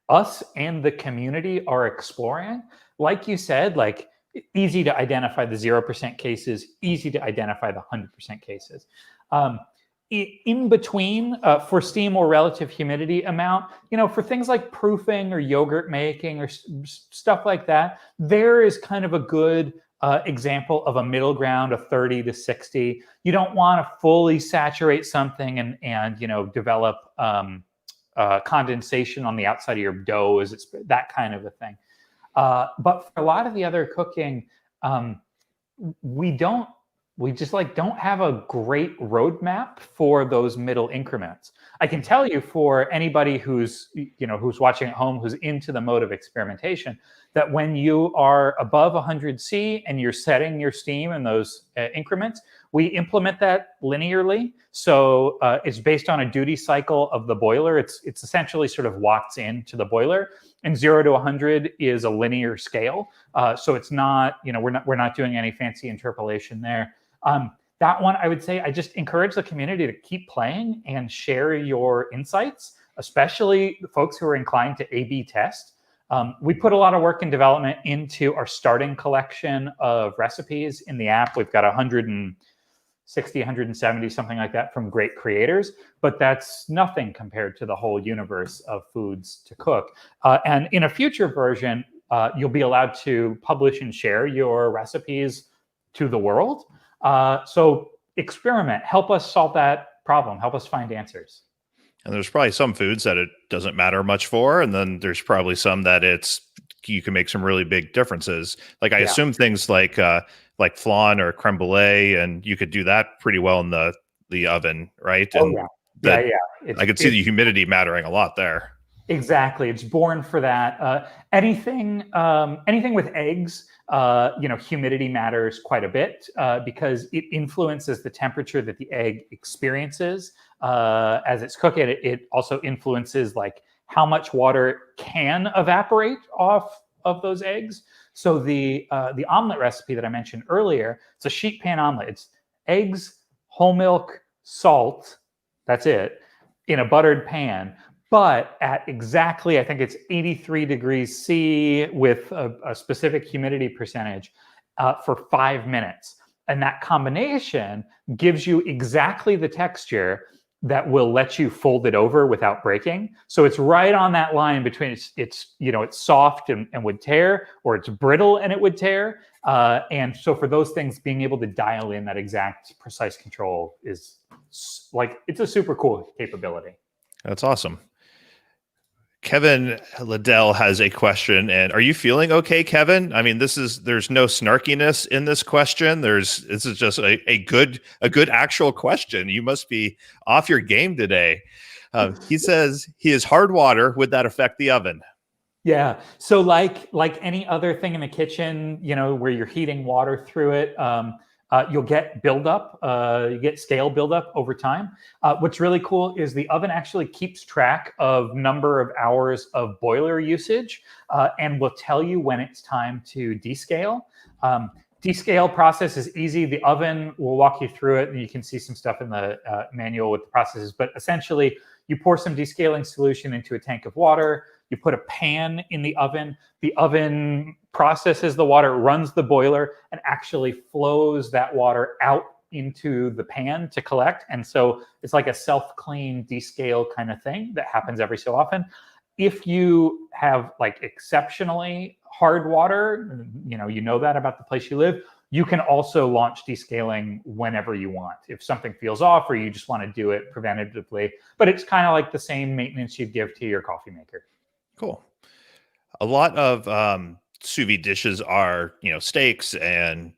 us and the community are exploring. Like you said, like easy to identify the 0% cases, easy to identify the 100% cases. In between, for steam or relative humidity amount, for things like proofing or yogurt making or stuff like that, there is kind of a good example of a middle ground of 30 to 60. You don't want to fully saturate something and develop condensation on the outside of your dough, as it's that kind of a thing. But for a lot of the other cooking, we just like don't have a great roadmap for those middle increments. I can tell you, for anybody who's watching at home, who's into the mode of experimentation, that when you are above 100 C and you're setting your steam in those increments, we implement that linearly. So it's based on a duty cycle of the boiler. It's essentially sort of watts into the boiler, and 0 to 100 is a linear scale. So it's not, we're not doing any fancy interpolation there. That one, I would say, I just encourage the community to keep playing and share your insights, especially the folks who are inclined to A/B test. We put a lot of work and development into our starting collection of recipes in the app. We've got 160, 170, something like that, from great creators, but that's nothing compared to the whole universe of foods to cook. And in a future version, you'll be allowed to publish and share your recipes to the world. So experiment, help us solve that problem, help us find answers. And there's probably some foods that it doesn't matter much for, and then there's probably some that you can make some really big differences. Like I assume things like flan or creme brulee, and you could do that pretty well in the oven, right? Oh, And yeah. I could see the humidity mattering a lot there. Exactly, it's born for that. Anything with eggs, humidity matters quite a bit because it influences the temperature that the egg experiences as it's cooking. It also influences like how much water can evaporate off of those eggs. So the omelet recipe that I mentioned earlier, it's a sheet pan omelet. It's eggs, whole milk, salt. That's it, in a buttered pan. But at exactly, I think it's 83 degrees C with a specific humidity percentage for 5 minutes. And that combination gives you exactly the texture that will let you fold it over without breaking. So it's right on that line between it's soft and would tear, or it's brittle and it would tear. And so for those things, being able to dial in that exact precise control is like, it's a super cool capability. That's awesome. Kevin Liddell has a question, and are you feeling okay, Kevin? I mean, there's no snarkiness in this question. This is just a good actual question. You must be off your game today. He says he is hard water. Would that affect the oven? Yeah. So like any other thing in the kitchen, where you're heating water through it, you'll get buildup. You get scale buildup over time. What's really cool is the oven actually keeps track of number of hours of boiler usage and will tell you when it's time to descale. Descale process is easy. The oven, will walk you through it, and you can see some stuff in the manual with the processes. But essentially, you pour some descaling solution into a tank of water. You put a pan in the oven. The oven processes the water, runs the boiler, and actually flows that water out into the pan to collect. And so it's like a self-clean descale kind of thing that happens every so often. If you have like exceptionally hard water, you know that about the place you live, you can also launch descaling whenever you want. If something feels off or you just want to do it preventatively, but it's kind of like the same maintenance you'd give to your coffee maker. Cool. A lot of sous vide dishes are, steaks and,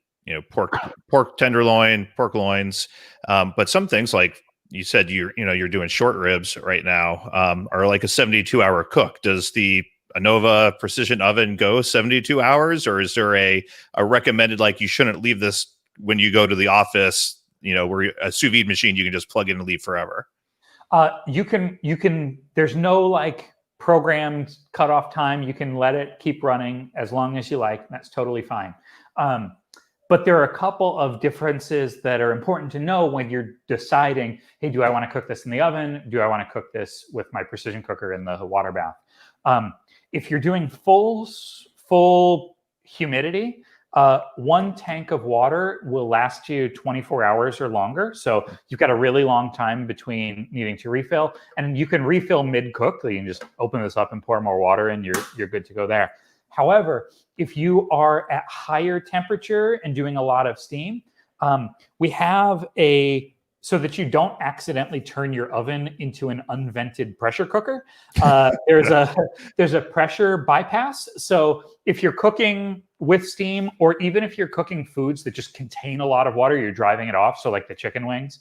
pork tenderloin, pork loins. But some things, like you said, you're doing short ribs right now, are like a 72-hour cook. Does the Anova precision oven go 72 hours, or is there a recommended, like, you shouldn't leave this when you go to the office, where a sous vide machine you can just plug in and leave forever? You can, there's no like programmed cutoff time. You can let it keep running as long as you like. That's totally fine. But there are a couple of differences that are important to know when you're deciding, hey, do I want to cook this in the oven? Do I want to cook this with my precision cooker in the water bath? If you're doing full humidity, 1 tank of water will last you 24 hours or longer. So you've got a really long time between needing to refill, and you can refill mid-cook. You can just open this up and pour more water in, you're good to go there. However, if you are at higher temperature and doing a lot of steam, we have so that you don't accidentally turn your oven into an unvented pressure cooker, there's a pressure bypass. So if you're cooking with steam, or even if you're cooking foods that just contain a lot of water, you're driving it off, so like the chicken wings,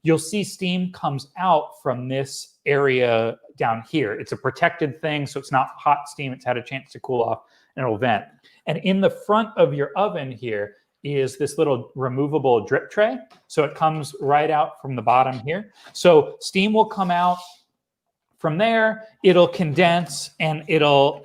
you'll see steam comes out from this area down here. It's a protected thing, so it's not hot steam. It's had a chance to cool off, and it'll vent. And in the front of your oven here is this little removable drip tray. So it comes right out from the bottom here. So steam will come out from there, it'll condense, and it'll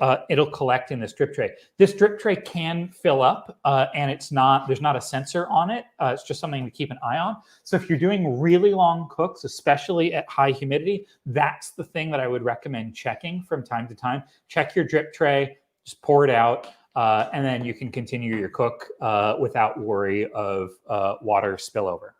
collect in this drip tray. This drip tray can fill up, and there's not a sensor on it. It's just something to keep an eye on. So if you're doing really long cooks, especially at high humidity, that's the thing that I would recommend checking from time to time. Check your drip tray, just pour it out, and then you can continue your cook without worry of water spillover.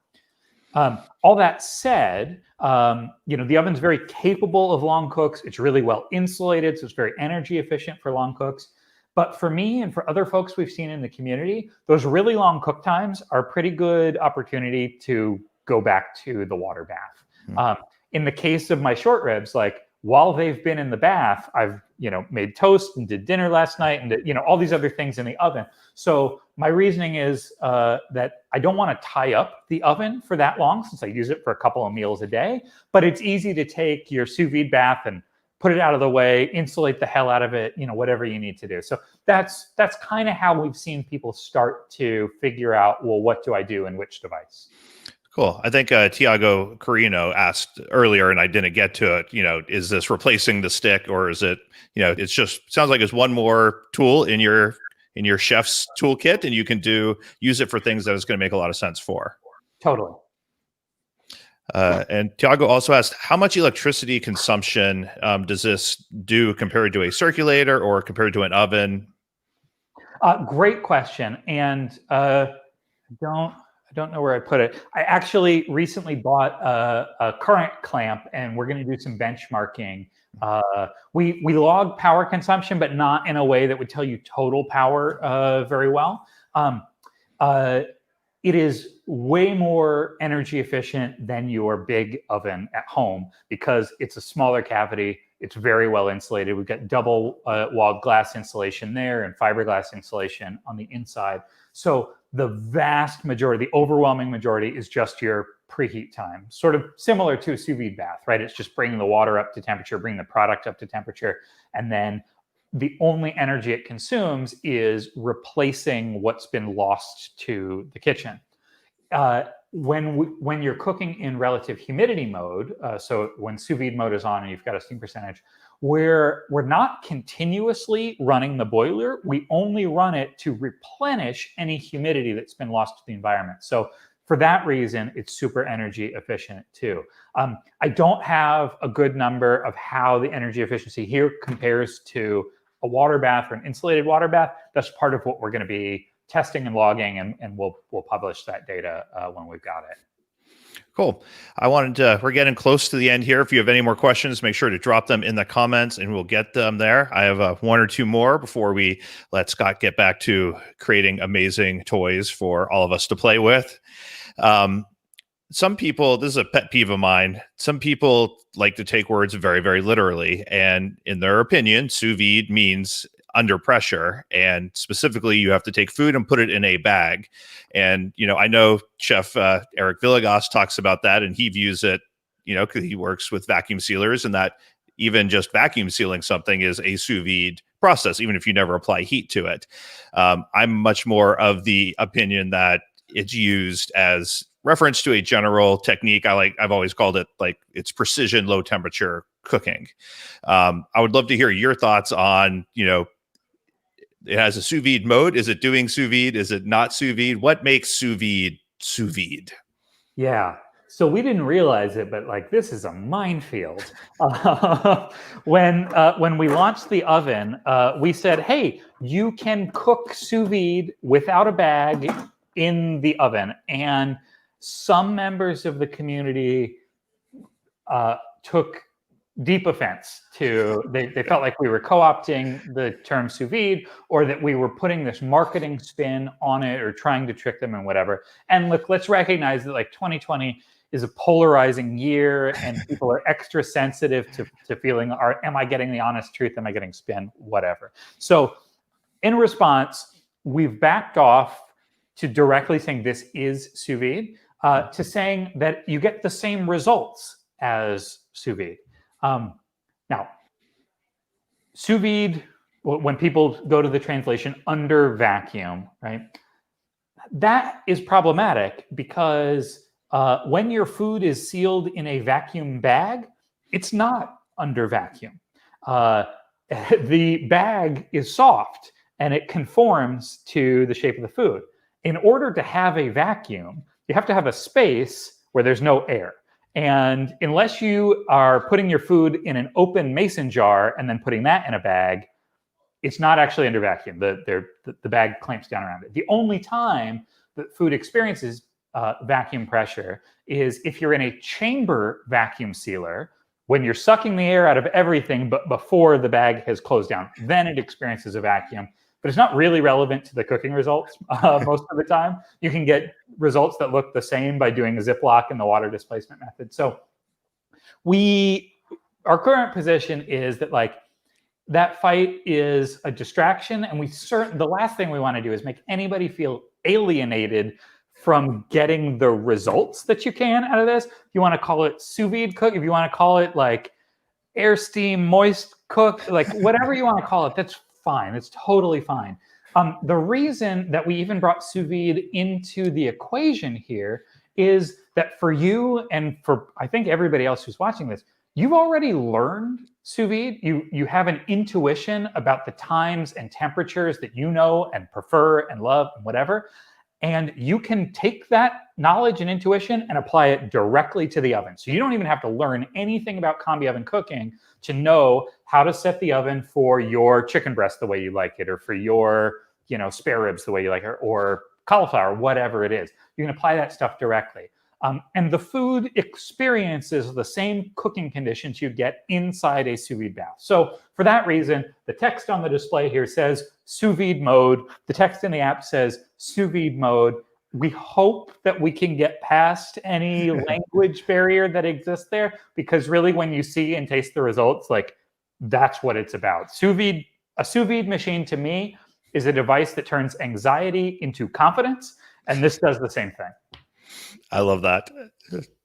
All that said, the oven's very capable of long cooks. It's really well insulated, so it's very energy efficient for long cooks. But for me and for other folks we've seen in the community, those really long cook times are a pretty good opportunity to go back to the water bath. In the case of my short ribs, like, while they've been in the bath, I've made toast and did dinner last night, and did, all these other things in the oven. So my reasoning is that I don't want to tie up the oven for that long, since I use it for a couple of meals a day. But it's easy to take your sous vide bath and put it out of the way, insulate the hell out of it, whatever you need to do. So that's kind of how we've seen people start to figure out, well, what do I do in which device? Cool. I think Tiago Carino asked earlier, and I didn't get to it, is this replacing the stick, or is it, it's just, sounds like it's one more tool in your chef's toolkit, and you can use it for things that it's going to make a lot of sense for. Totally. And Tiago also asked, how much electricity consumption does this do compared to a circulator or compared to an oven? Great question. And I don't know where I put it. I actually recently bought a current clamp, and we're going to do some benchmarking. We log power consumption, but not in a way that would tell you total power very well. It is way more energy efficient than your big oven at home, because it's a smaller cavity. It's very well insulated. We've got double walled glass insulation there and fiberglass insulation on the inside. So the vast majority, the overwhelming majority, is just your preheat time, sort of similar to a sous vide bath, right? It's just bringing the water up to temperature, bringing the product up to temperature, and then the only energy it consumes is replacing what's been lost to the kitchen. When you're cooking in relative humidity mode, so when sous vide mode is on and you've got a steam percentage, where we're not continuously running the boiler. We only run it to replenish any humidity that's been lost to the environment. So for that reason, it's super energy efficient too. I don't have a good number of how the energy efficiency here compares to a water bath or an insulated water bath. That's part of what we're going to be testing and logging, and we'll publish that data when we've got it. Cool. We're getting close to the end here. If you have any more questions, make sure to drop them in the comments and we'll get them there. I have one or two more before we let Scott get back to creating amazing toys for all of us to play with. Some people, this is a pet peeve of mine, some people like to take words very, very literally. And in their opinion, sous vide means under pressure. And specifically, you have to take food and put it in a bag. And, I know Chef Eric Villegas talks about that, and he views it, because he works with vacuum sealers, and that even just vacuum sealing something is a sous vide process, even if you never apply heat to it. I'm much more of the opinion that it's used as reference to a general technique. I've always called it like it's precision, low temperature cooking. I would love to hear your thoughts on, it has a sous vide mode. Is it doing sous vide? Is it not sous vide? What makes sous vide? Yeah. So we didn't realize it, but this is a minefield. When we launched the oven, we said, hey, you can cook sous vide without a bag in the oven. And some members of the community took deep offense to, they felt like we were co-opting the term sous vide, or that we were putting this marketing spin on it or trying to trick them and whatever. And look, let's recognize that 2020 is a polarizing year and people are extra sensitive to feeling, am I getting the honest truth? Am I getting spin? Whatever. So in response, we've backed off to directly saying this is sous vide, to saying that you get the same results as sous vide. Now, sous vide, when people go to the translation under vacuum, right? That is problematic because when your food is sealed in a vacuum bag, it's not under vacuum. The bag is soft and it conforms to the shape of the food. In order to have a vacuum, you have to have a space where there's no air. And unless you are putting your food in an open mason jar and then putting that in a bag, it's not actually under vacuum. The bag clamps down around it. The only time that food experiences vacuum pressure is if you're in a chamber vacuum sealer, when you're sucking the air out of everything, but before the bag has closed down, then it experiences a vacuum. But it's not really relevant to the cooking results most of the time. You can get results that look the same by doing a Ziploc and the water displacement method. So our current position is that that fight is a distraction, and the last thing we want to do is make anybody feel alienated from getting the results that you can out of this. If you want to call it sous vide cook, if you want to call it air, steam, moist cook, whatever you want to call it, that's fine. It's totally fine. The reason that we even brought sous vide into the equation here is that for you and for, I think, everybody else who's watching this, you've already learned sous vide. You have an intuition about the times and temperatures that you know and prefer and love and whatever. And you can take that knowledge and intuition and apply it directly to the oven. So you don't even have to learn anything about combi oven cooking to know how to set the oven for your chicken breast the way you like it, or for your, spare ribs the way you like it, or cauliflower, whatever it is. You can apply that stuff directly. And the food experiences the same cooking conditions you'd get inside a sous vide bath. So for that reason, the text on the display here says sous vide mode. The text in the app says sous vide mode. We hope that we can get past any language barrier that exists there, because really when you see and taste the results, that's what it's about. A sous vide machine to me is a device that turns anxiety into confidence, and this does the same thing. I love that.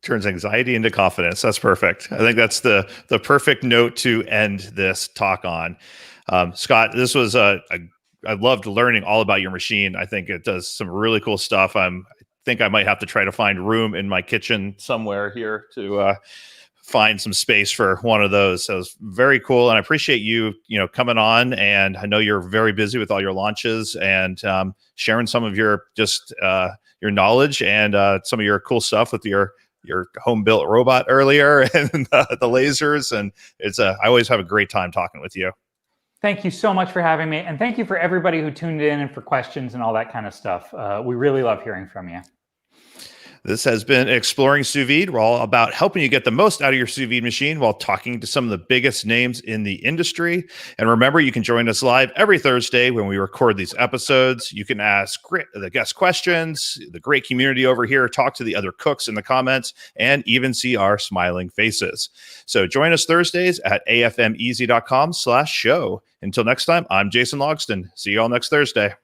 Turns anxiety into confidence. That's perfect. I think that's the perfect note to end this talk on. Scott, this was I loved learning all about your machine. I think it does some really cool stuff. I think I might have to try to find room in my kitchen somewhere here to find some space for one of those. So it's very cool. And I appreciate you, coming on. And I know you're very busy with all your launches and sharing some of your your knowledge and some of your cool stuff with your home built robot earlier and the lasers. And I always have a great time talking with you. Thank you so much for having me. And thank you for everybody who tuned in and for questions and all that kind of stuff. We really love hearing from you. This has been Exploring Sous Vide. We're all about helping you get the most out of your sous vide machine while talking to some of the biggest names in the industry. And remember, you can join us live every Thursday when we record these episodes. You can ask the guest questions, the great community over here, talk to the other cooks in the comments, and even see our smiling faces. So join us Thursdays at afmeasy.com/show. Until next time, I'm Jason Logston. See you all next Thursday.